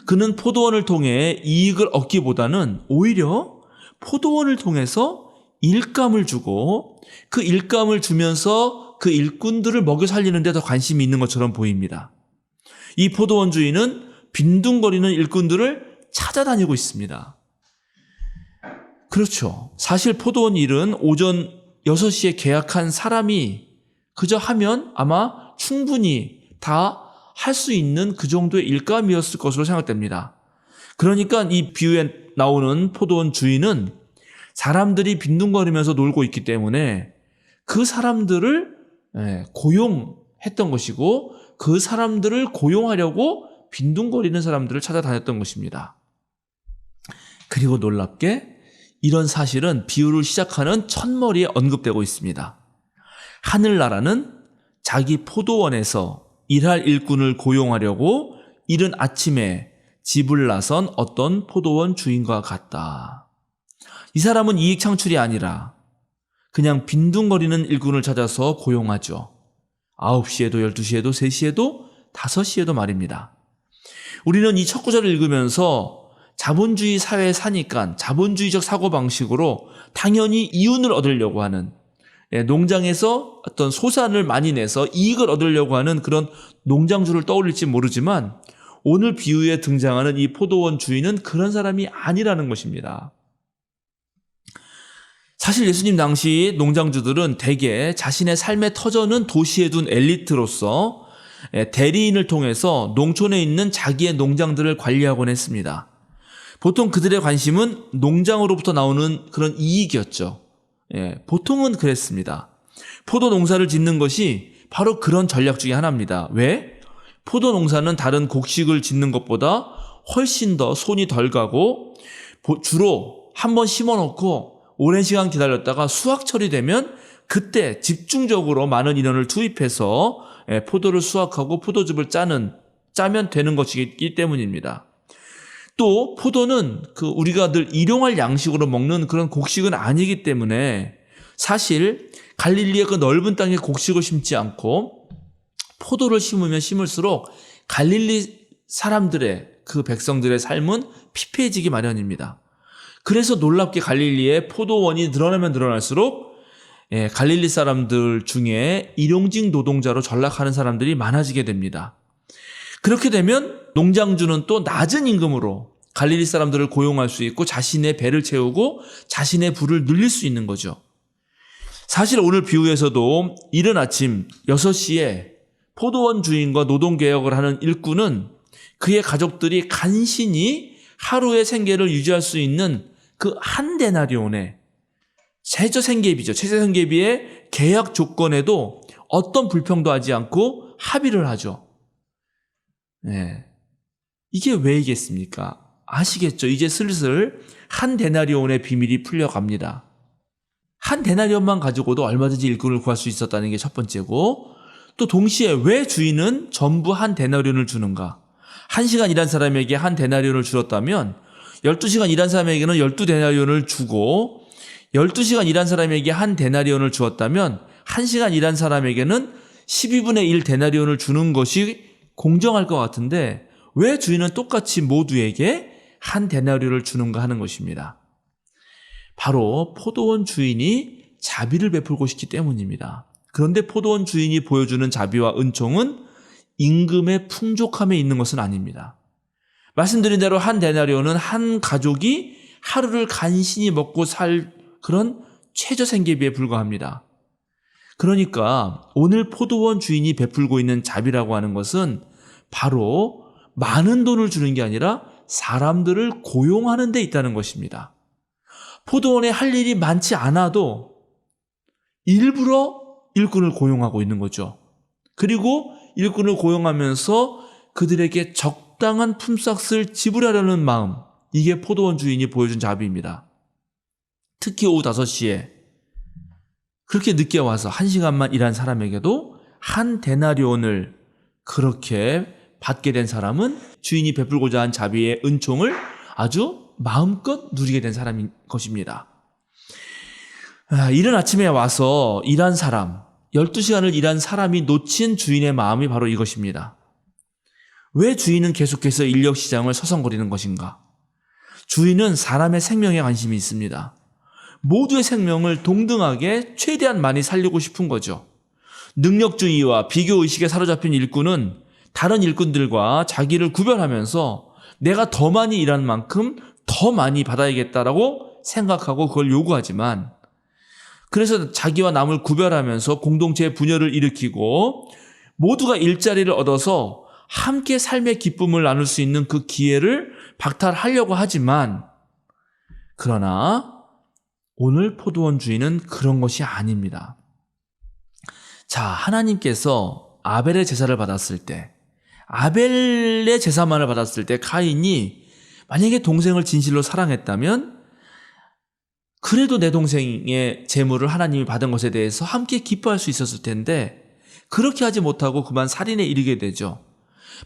그는 포도원을 통해 이익을 얻기보다는 오히려 포도원을 통해서 일감을 주고 그 일감을 주면서 그 일꾼들을 먹여 살리는 데 더 관심이 있는 것처럼 보입니다. 이 포도원 주인은 빈둥거리는 일꾼들을 찾아다니고 있습니다. 그렇죠. 사실 포도원 일은 오전 6시에 계약한 사람이 그저 하면 아마 충분히 다 할 수 있는 그 정도의 일감이었을 것으로 생각됩니다. 그러니까 이 비유에 나오는 포도원 주인은 사람들이 빈둥거리면서 놀고 있기 때문에 그 사람들을 고용했던 것이고 그 사람들을 고용하려고 빈둥거리는 사람들을 찾아다녔던 것입니다. 그리고 놀랍게 이런 사실은 비유를 시작하는 첫머리에 언급되고 있습니다. 하늘나라는 자기 포도원에서 일할 일꾼을 고용하려고 이른 아침에 집을 나선 어떤 포도원 주인과 같다. 이 사람은 이익 창출이 아니라 그냥 빈둥거리는 일꾼을 찾아서 고용하죠. 9시에도 12시에도 3시에도 5시에도 말입니다. 우리는 이 첫 구절을 읽으면서 자본주의 사회에 사니까 자본주의적 사고방식으로 당연히 이윤을 얻으려고 하는, 농장에서 어떤 소산을 많이 내서 이익을 얻으려고 하는 그런 농장주를 떠올릴지 모르지만 오늘 비유에 등장하는 이 포도원 주인은 그런 사람이 아니라는 것입니다. 사실 예수님 당시 농장주들은 대개 자신의 삶의 터전은 도시에 둔 엘리트로서 대리인을 통해서 농촌에 있는 자기의 농장들을 관리하곤 했습니다. 보통 그들의 관심은 농장으로부터 나오는 그런 이익이었죠. 보통은 그랬습니다. 포도 농사를 짓는 것이 바로 그런 전략 중에 하나입니다. 왜? 포도 농사는 다른 곡식을 짓는 것보다 훨씬 더 손이 덜 가고 주로 한번 심어놓고 오랜 시간 기다렸다가 수확철이 되면 그때 집중적으로 많은 인원을 투입해서 포도를 수확하고 포도즙을 짜면 되는 것이기 때문입니다. 또 포도는 우리가 늘 일용할 양식으로 먹는 그런 곡식은 아니기 때문에 사실 갈릴리의 그 넓은 땅에 곡식을 심지 않고 포도를 심으면 심을수록 갈릴리 사람들의 그 백성들의 삶은 피폐해지기 마련입니다. 그래서 놀랍게 갈릴리에 포도원이 늘어나면 늘어날수록 갈릴리 사람들 중에 일용직 노동자로 전락하는 사람들이 많아지게 됩니다. 그렇게 되면 농장주는 또 낮은 임금으로 갈릴리 사람들을 고용할 수 있고 자신의 배를 채우고 자신의 부를 늘릴 수 있는 거죠. 사실 오늘 비유에서도 이른 아침 6시에 포도원 주인과 노동개혁을 하는 일꾼은 그의 가족들이 간신히 하루의 생계를 유지할 수 있는 그 한 데나리온의 최저생계비죠. 최저생계비의 계약 조건에도 어떤 불평도 하지 않고 합의를 하죠. 이게 왜이겠습니까? 아시겠죠? 이제 슬슬 한 데나리온의 비밀이 풀려갑니다. 한 데나리온만 가지고도 얼마든지 일꾼을 구할 수 있었다는 게 첫 번째고, 또 동시에 왜 주인은 전부 한 데나리온을 주는가? 1시간 일한 사람에게 한 데나리온을 주었다면 12시간 일한 사람에게는 12데나리온을 주고 12시간 일한 사람에게 한 데나리온을 주었다면 1시간 일한 사람에게는 12분의 1 데나리온을 주는 것이 공정할 것 같은데 왜 주인은 똑같이 모두에게 한 데나리온을 주는가 하는 것입니다. 바로 포도원 주인이 자비를 베풀고 싶기 때문입니다. 그런데 포도원 주인이 보여주는 자비와 은총은 임금의 풍족함에 있는 것은 아닙니다. 말씀드린 대로 한 데나리온은 한 가족이 하루를 간신히 먹고 살 그런 최저 생계비에 불과합니다. 그러니까 오늘 포도원 주인이 베풀고 있는 자비라고 하는 것은 바로 많은 돈을 주는 게 아니라 사람들을 고용하는 데 있다는 것입니다. 포도원에 할 일이 많지 않아도 일부러 일꾼을 고용하고 있는 거죠. 그리고 일꾼을 고용하면서 그들에게 적당한 품삯을 지불하려는 마음, 이게 포도원 주인이 보여준 자비입니다. 특히 오후 5시에 그렇게 늦게 와서 1시간만 일한 사람에게도 한 데나리온을 그렇게 받게 된 사람은 주인이 베풀고자 한 자비의 은총을 아주 마음껏 누리게 된 사람인 것입니다. 이른 아침에 와서 일한 사람, 12시간을 일한 사람이 놓친 주인의 마음이 바로 이것입니다. 왜 주인은 계속해서 인력시장을 서성거리는 것인가? 주인은 사람의 생명에 관심이 있습니다. 모두의 생명을 동등하게 최대한 많이 살리고 싶은 거죠. 능력주의와 비교의식에 사로잡힌 일꾼은 다른 일꾼들과 자기를 구별하면서 내가 더 많이 일한 만큼 더 많이 받아야겠다라고 생각하고 그걸 요구하지만, 그래서 자기와 남을 구별하면서 공동체의 분열을 일으키고 모두가 일자리를 얻어서 함께 삶의 기쁨을 나눌 수 있는 그 기회를 박탈하려고 하지만, 그러나 오늘 포도원 주인은 그런 것이 아닙니다. 자, 하나님께서 아벨의 제사를 받았을 때 아벨의 제사만을 받았을 때 가인이 만약에 동생을 진실로 사랑했다면 그래도 내 동생의 재물을 하나님이 받은 것에 대해서 함께 기뻐할 수 있었을 텐데 그렇게 하지 못하고 그만 살인에 이르게 되죠.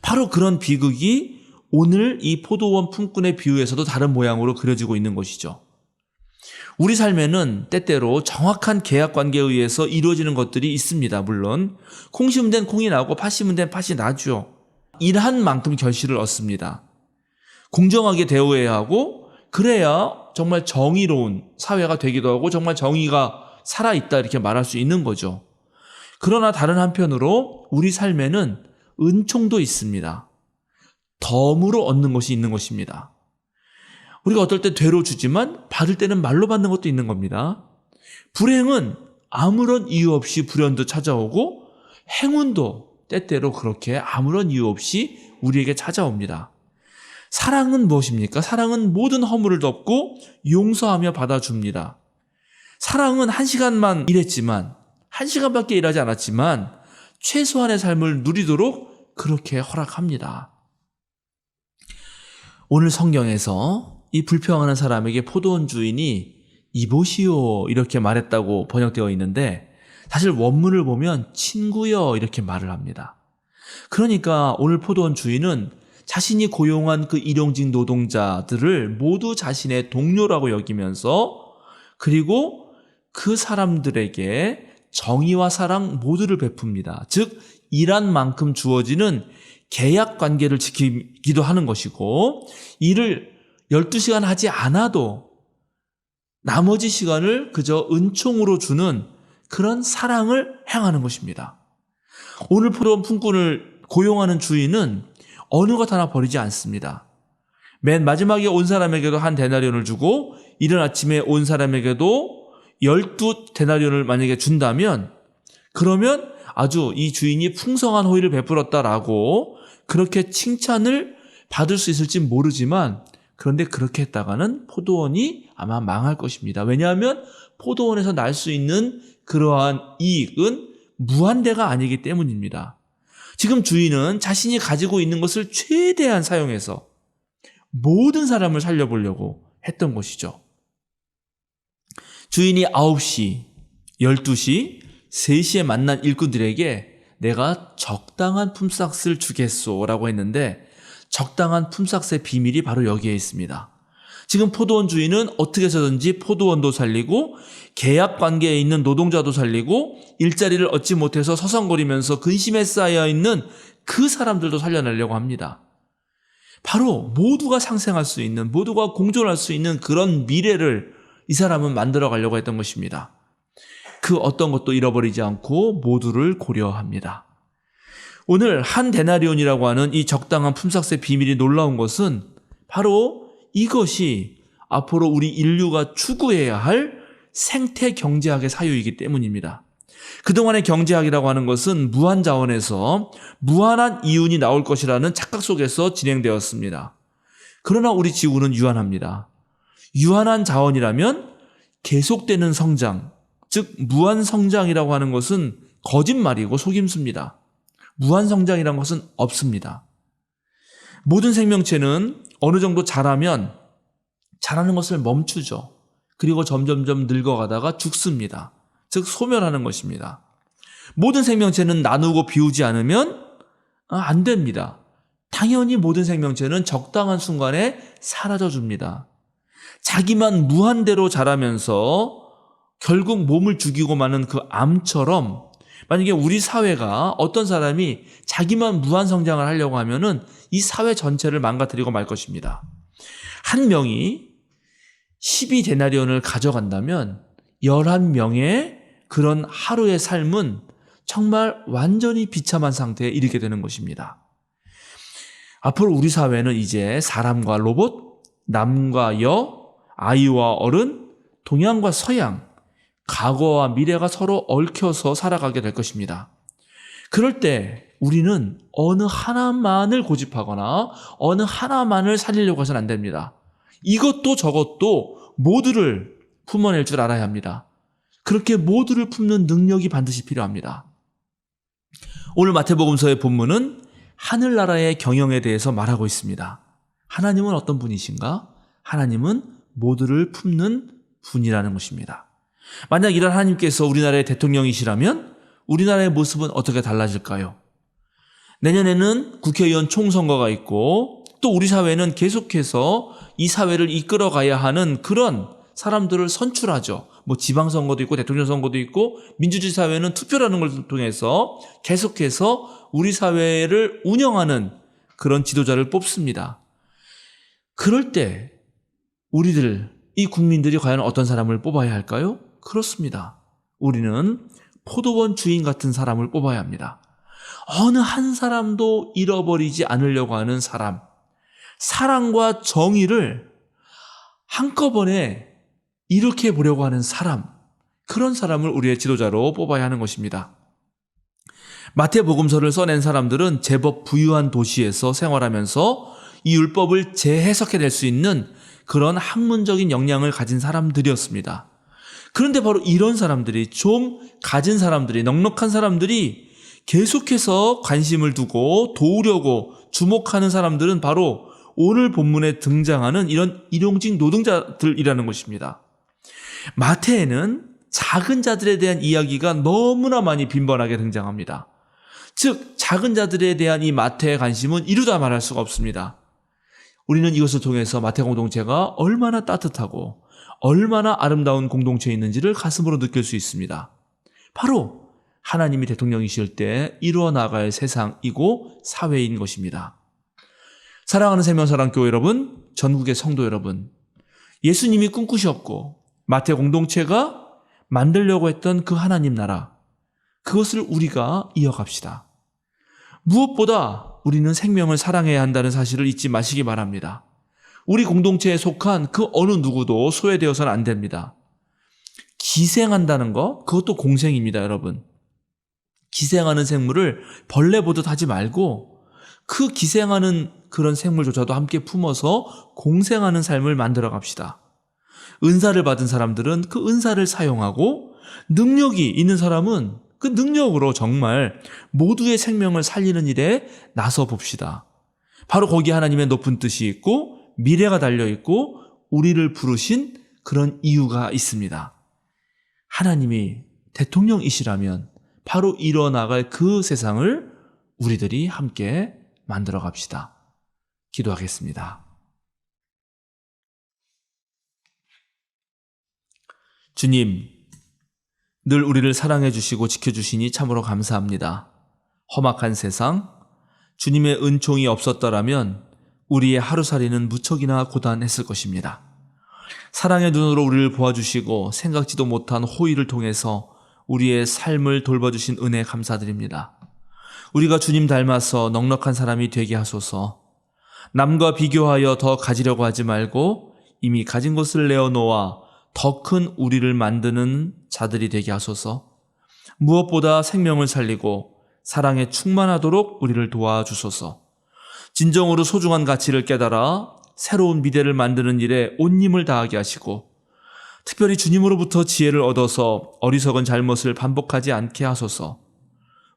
바로 그런 비극이 오늘 이 포도원 품꾼의 비유에서도 다른 모양으로 그려지고 있는 것이죠. 우리 삶에는 때때로 정확한 계약관계에 의해서 이루어지는 것들이 있습니다. 물론 콩 심은 데는 콩이 나고 팥 심은 데는 팥이 나죠. 일한 만큼 결실을 얻습니다. 공정하게 대우해야 하고 그래야 정말 정의로운 사회가 되기도 하고 정말 정의가 살아있다 이렇게 말할 수 있는 거죠. 그러나 다른 한편으로 우리 삶에는 은총도 있습니다. 덤으로 얻는 것이 있는 것입니다. 우리가 어떨 때 되로 주지만 받을 때는 말로 받는 것도 있는 겁니다. 불행은 아무런 이유 없이 불현도 찾아오고 행운도 때때로 그렇게 아무런 이유 없이 우리에게 찾아옵니다. 사랑은 무엇입니까? 사랑은 모든 허물을 덮고 용서하며 받아줍니다. 사랑은 1시간만 일했지만 1시간밖에 일하지 않았지만 최소한의 삶을 누리도록 그렇게 허락합니다. 오늘 성경에서 이 불평하는 사람에게 포도원 주인이 이보시오 이렇게 말했다고 번역되어 있는데 사실 원문을 보면 친구여 이렇게 말을 합니다. 그러니까 오늘 포도원 주인은 자신이 고용한 그 일용직 노동자들을 모두 자신의 동료라고 여기면서 그리고 그 사람들에게 정의와 사랑 모두를 베풉니다. 즉 일한 만큼 주어지는 계약 관계를 지키기도 하는 것이고 일을 12시간 하지 않아도 나머지 시간을 그저 은총으로 주는 그런 사랑을 행하는 것입니다. 오늘 포도원 품꾼을 고용하는 주인은 어느 것 하나 버리지 않습니다. 맨 마지막에 온 사람에게도 한 데나리온을 주고 이른 아침에 온 사람에게도 12데나리온을 만약에 준다면 그러면 아주 이 주인이 풍성한 호의를 베풀었다라고 그렇게 칭찬을 받을 수 있을지 모르지만 그런데 그렇게 했다가는 포도원이 아마 망할 것입니다. 왜냐하면 포도원에서 날 수 있는 그러한 이익은 무한대가 아니기 때문입니다. 지금 주인은 자신이 가지고 있는 것을 최대한 사용해서 모든 사람을 살려보려고 했던 것이죠. 주인이 9시, 12시, 3시에 만난 일꾼들에게 내가 적당한 품삯을 주겠소라고 했는데 적당한 품삯의 비밀이 바로 여기에 있습니다. 지금 포도원 주인은 어떻게 해서든지 포도원도 살리고 계약 관계에 있는 노동자도 살리고 일자리를 얻지 못해서 서성거리면서 근심에 쌓여 있는 그 사람들도 살려내려고 합니다. 바로 모두가 상생할 수 있는, 모두가 공존할 수 있는 그런 미래를 이 사람은 만들어 가려고 했던 것입니다. 그 어떤 것도 잃어버리지 않고 모두를 고려합니다. 오늘 한 데나리온이라고 하는 이 적당한 품삯의 비밀이 놀라운 것은 바로 이것이 앞으로 우리 인류가 추구해야 할 생태 경제학의 사유이기 때문입니다. 그동안의 경제학이라고 하는 것은 무한 자원에서 무한한 이윤이 나올 것이라는 착각 속에서 진행되었습니다. 그러나 우리 지구는 유한합니다. 유한한 자원이라면 계속되는 성장, 즉 무한 성장이라고 하는 것은 거짓말이고 속임수입니다. 무한 성장이라는 것은 없습니다. 모든 생명체는 어느 정도 자라면 자라는 것을 멈추죠. 그리고 점점점 늙어가다가 죽습니다. 즉 소멸하는 것입니다. 모든 생명체는 나누고 비우지 않으면 안 됩니다. 당연히 모든 생명체는 적당한 순간에 사라져줍니다. 자기만 무한대로 자라면서 결국 몸을 죽이고 마는 그 암처럼 만약에 우리 사회가 어떤 사람이 자기만 무한 성장을 하려고 하면은 이 사회 전체를 망가뜨리고 말 것입니다. 한 명이 12데나리온을 가져간다면 11명의 그런 하루의 삶은 정말 완전히 비참한 상태에 이르게 되는 것입니다. 앞으로 우리 사회는 이제 사람과 로봇, 남과 여, 아이와 어른, 동양과 서양, 과거와 미래가 서로 얽혀서 살아가게 될 것입니다. 그럴 때 우리는 어느 하나만을 고집하거나 어느 하나만을 살리려고 해서는 안 됩니다. 이것도 저것도 모두를 품어낼 줄 알아야 합니다. 그렇게 모두를 품는 능력이 반드시 필요합니다. 오늘 마태복음서의 본문은 하늘나라의 경영에 대해서 말하고 있습니다. 하나님은 어떤 분이신가? 하나님은 모두를 품는 분이라는 것입니다. 만약 이런 하나님께서 우리나라의 대통령이시라면 우리나라의 모습은 어떻게 달라질까요? 내년에는 국회의원 총선거가 있고 또 우리 사회는 계속해서 이 사회를 이끌어가야 하는 그런 사람들을 선출하죠. 지방선거도 있고 대통령 선거도 있고 민주주의 사회는 투표라는 걸 통해서 계속해서 우리 사회를 운영하는 그런 지도자를 뽑습니다. 그럴 때 우리들, 이 국민들이 과연 어떤 사람을 뽑아야 할까요? 그렇습니다. 우리는 포도원 주인 같은 사람을 뽑아야 합니다. 어느 한 사람도 잃어버리지 않으려고 하는 사람, 사랑과 정의를 한꺼번에 이렇게 보려고 하는 사람, 그런 사람을 우리의 지도자로 뽑아야 하는 것입니다. 마태복음서를 써낸 사람들은 제법 부유한 도시에서 생활하면서 이 율법을 재해석해낼 수 있는 그런 학문적인 역량을 가진 사람들이었습니다. 그런데 바로 이런 사람들이, 좀 가진 사람들이, 넉넉한 사람들이 계속해서 관심을 두고 도우려고 주목하는 사람들은 바로 오늘 본문에 등장하는 이런 일용직 노동자들이라는 것입니다. 마태에는 작은 자들에 대한 이야기가 너무나 많이 빈번하게 등장합니다. 즉, 작은 자들에 대한 이 마태의 관심은 이루다 말할 수가 없습니다. 우리는 이것을 통해서 마태 공동체가 얼마나 따뜻하고 얼마나 아름다운 공동체에 있는지를 가슴으로 느낄 수 있습니다. 바로 하나님이 대통령이실 때 이루어 나갈 세상이고 사회인 것입니다. 사랑하는 생명사랑교회 여러분, 전국의 성도 여러분, 예수님이 꿈꾸셨고 마태 공동체가 만들려고 했던 그 하나님 나라, 그것을 우리가 이어갑시다. 무엇보다 우리는 생명을 사랑해야 한다는 사실을 잊지 마시기 바랍니다. 우리 공동체에 속한 그 어느 누구도 소외되어서는 안 됩니다. 기생한다는 거, 그것도 공생입니다, 여러분. 기생하는 생물을 벌레 보듯 하지 말고 그 기생하는 그런 생물조차도 함께 품어서 공생하는 삶을 만들어 갑시다. 은사를 받은 사람들은 그 은사를 사용하고 능력이 있는 사람은 그 능력으로 정말 모두의 생명을 살리는 일에 나서 봅시다. 바로 거기에 하나님의 높은 뜻이 있고 미래가 달려있고 우리를 부르신 그런 이유가 있습니다. 하나님이 대통령이시라면 바로 일어나갈 그 세상을 우리들이 함께 만들어 갑시다. 기도하겠습니다. 주님, 늘 우리를 사랑해 주시고 지켜주시니 참으로 감사합니다. 험악한 세상, 주님의 은총이 없었더라면 우리의 하루살이는 무척이나 고단했을 것입니다. 사랑의 눈으로 우리를 보아주시고 생각지도 못한 호의를 통해서 우리의 삶을 돌봐주신 은혜에 감사드립니다. 우리가 주님 닮아서 넉넉한 사람이 되게 하소서. 남과 비교하여 더 가지려고 하지 말고 이미 가진 것을 내어놓아 더 큰 우리를 만드는 자들이 되게 하소서. 무엇보다 생명을 살리고 사랑에 충만하도록 우리를 도와주소서. 진정으로 소중한 가치를 깨달아 새로운 미래를 만드는 일에 온 힘을 다하게 하시고 특별히 주님으로부터 지혜를 얻어서 어리석은 잘못을 반복하지 않게 하소서.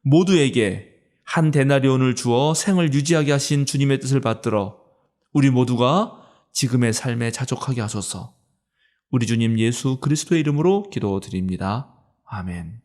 모두에게 한 데나리온을 주어 생을 유지하게 하신 주님의 뜻을 받들어 우리 모두가 지금의 삶에 자족하게 하소서. 우리 주님 예수 그리스도의 이름으로 기도드립니다. 아멘.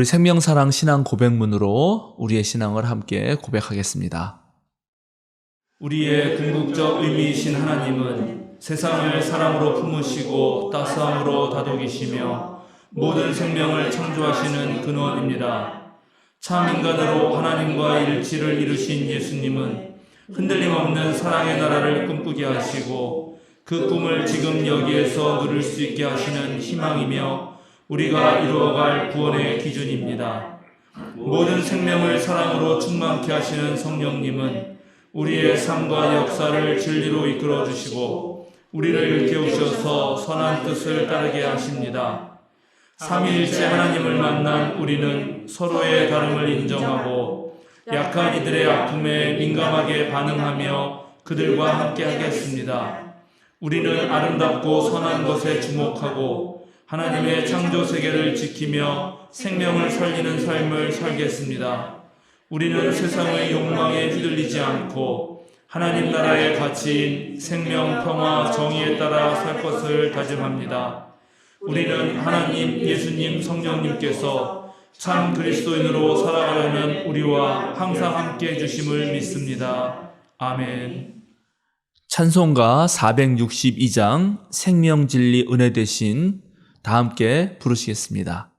우리 생명사랑 신앙 고백문으로 우리의 신앙을 함께 고백하겠습니다. 우리의 궁극적 의미이신 하나님은 세상을 사랑으로 품으시고 따스함으로 다독이시며 모든 생명을 창조하시는 근원입니다. 참 인간으로 하나님과 일치를 이루신 예수님은 흔들림 없는 사랑의 나라를 꿈꾸게 하시고 그 꿈을 지금 여기에서 누릴 수 있게 하시는 희망이며 우리가 이루어갈 구원의 기준입니다. 모든 생명을 사랑으로 충만케 하시는 성령님은 우리의 삶과 역사를 진리로 이끌어 주시고 우리를 일깨우셔서 선한 뜻을 따르게 하십니다. 삼위일체 하나님을 만난 우리는 서로의 다름을 인정하고 약한 이들의 아픔에 민감하게 반응하며 그들과 함께 하겠습니다. 우리는 아름답고 선한 것에 주목하고 하나님의 창조 세계를 지키며 생명을 살리는 삶을 살겠습니다. 우리는 세상의 욕망에 휘둘리지 않고 하나님 나라의 가치인 생명, 평화, 정의에 따라 살 것을 다짐합니다. 우리는 하나님, 예수님, 성령님께서 참 그리스도인으로 살아가려는 우리와 항상 함께 해주심을 믿습니다. 아멘. 찬송가 462장 생명 진리 은혜 대신 다 함께 부르시겠습니다.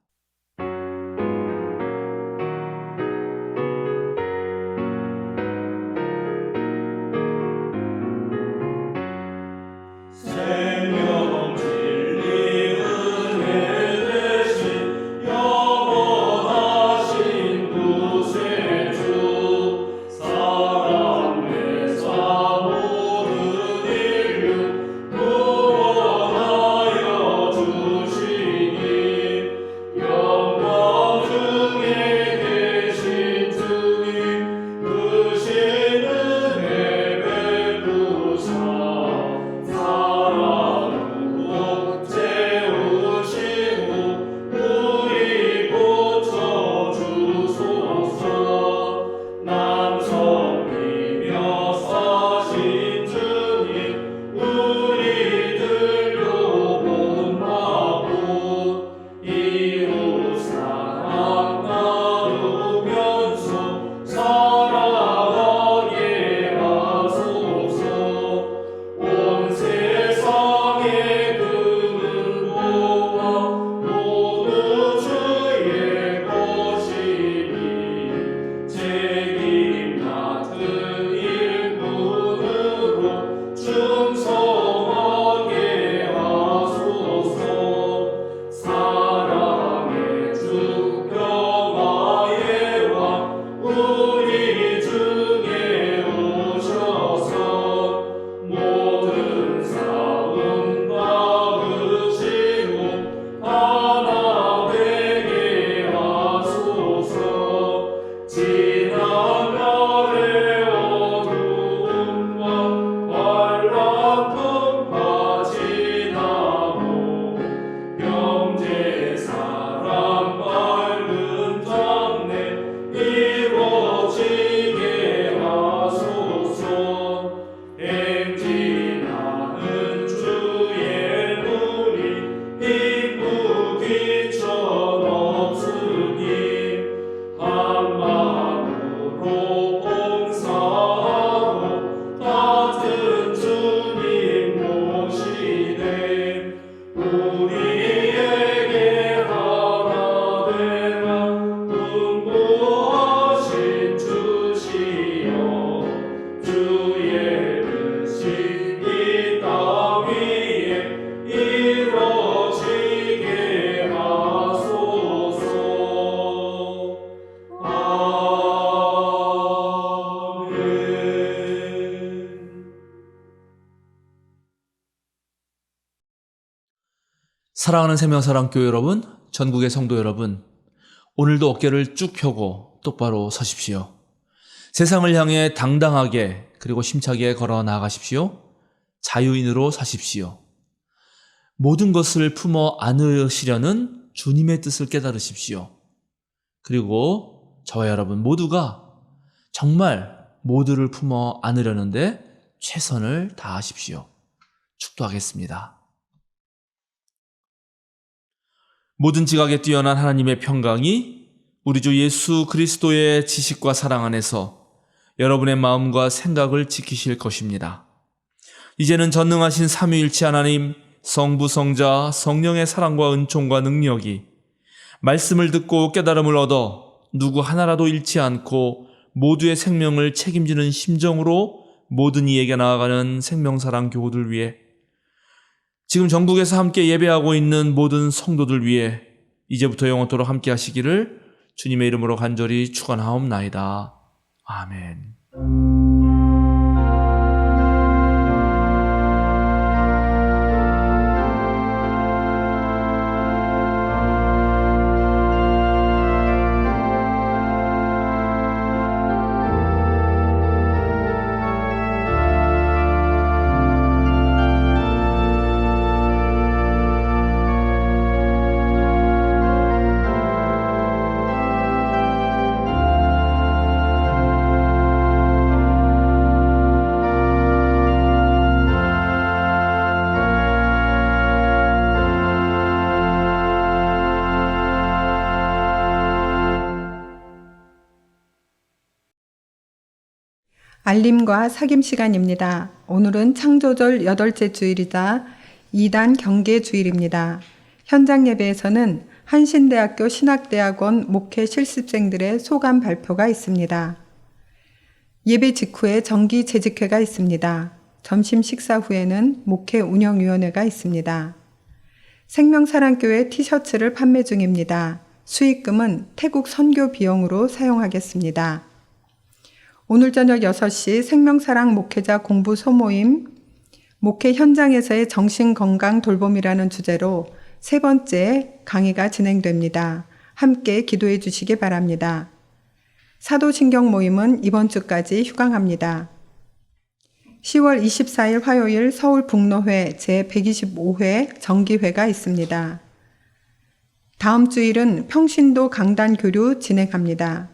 사랑하는 생명사랑교회 여러분, 전국의 성도 여러분, 오늘도 어깨를 쭉 펴고 똑바로 서십시오. 세상을 향해 당당하게 그리고 힘차게 걸어 나가십시오. 자유인으로 사십시오. 모든 것을 품어 안으시려는 주님의 뜻을 깨달으십시오. 그리고 저와 여러분 모두가 정말 모두를 품어 안으려는데 최선을 다하십시오. 축도하겠습니다. 모든 지각에 뛰어난 하나님의 평강이 우리 주 예수 그리스도의 지식과 사랑 안에서 여러분의 마음과 생각을 지키실 것입니다. 이제는 전능하신 삼위일체 하나님, 성부, 성자, 성령의 사랑과 은총과 능력이 말씀을 듣고 깨달음을 얻어 누구 하나라도 잃지 않고 모두의 생명을 책임지는 심정으로 모든 이에게 나아가는 생명사랑 교우들 위해 지금 전국에서 함께 예배하고 있는 모든 성도들 위해 이제부터 영원토록 함께 하시기를 주님의 이름으로 간절히 축원하옵나이다. 아멘. 알림과 사김 시간입니다. 오늘은 창조절 8째 주일이자 2단 경계 주일입니다. 현장 예배에서는 한신대학교 신학대학원 목회 실습생들의 소감 발표가 있습니다. 예배 직후에 정기 재직회가 있습니다. 점심 식사 후에는 목회 운영위원회가 있습니다. 생명사랑교회 티셔츠를 판매 중입니다. 수익금은 태국 선교 비용으로 사용하겠습니다. 오늘 저녁 6시 생명사랑 목회자 공부 소모임, 목회 현장에서의 정신건강 돌봄이라는 주제로 3번째 강의가 진행됩니다. 함께 기도해 주시기 바랍니다. 사도신경 모임은 이번 주까지 휴강합니다. 10월 24일 화요일 서울북로회 제125회 정기회가 있습니다. 다음 주일은 평신도 강단교류 진행합니다.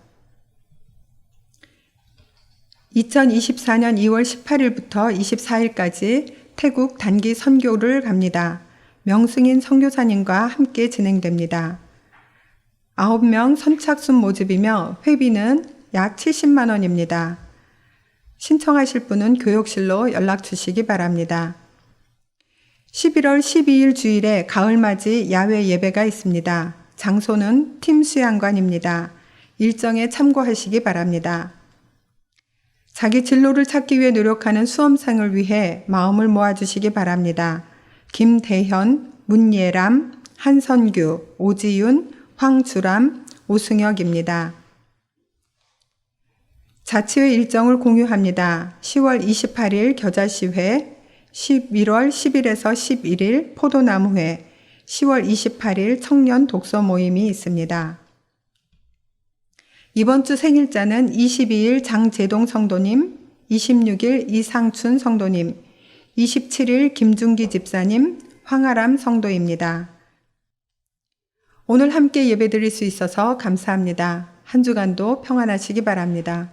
2024년 2월 18일부터 24일까지 태국 단기 선교를 갑니다. 명승인 선교사님과 함께 진행됩니다. 9명 선착순 모집이며 회비는 약 70만 원입니다. 신청하실 분은 교육실로 연락 주시기 바랍니다. 11월 12일 주일에 가을맞이 야외 예배가 있습니다. 장소는 팀 수양관입니다. 일정에 참고하시기 바랍니다. 자기 진로를 찾기 위해 노력하는 수험생을 위해 마음을 모아주시기 바랍니다. 김대현, 문예람, 한선규, 오지윤, 황주람, 오승혁입니다. 자치회 일정을 공유합니다. 10월 28일 겨자시회, 11월 10일에서 11일 포도나무회, 10월 28일 청년 독서 모임이 있습니다. 이번 주 생일자는 22일 장재동 성도님, 26일 이상춘 성도님, 27일 김중기 집사님, 황아람 성도입니다. 오늘 함께 예배드릴 수 있어서 감사합니다. 한 주간도 평안하시기 바랍니다.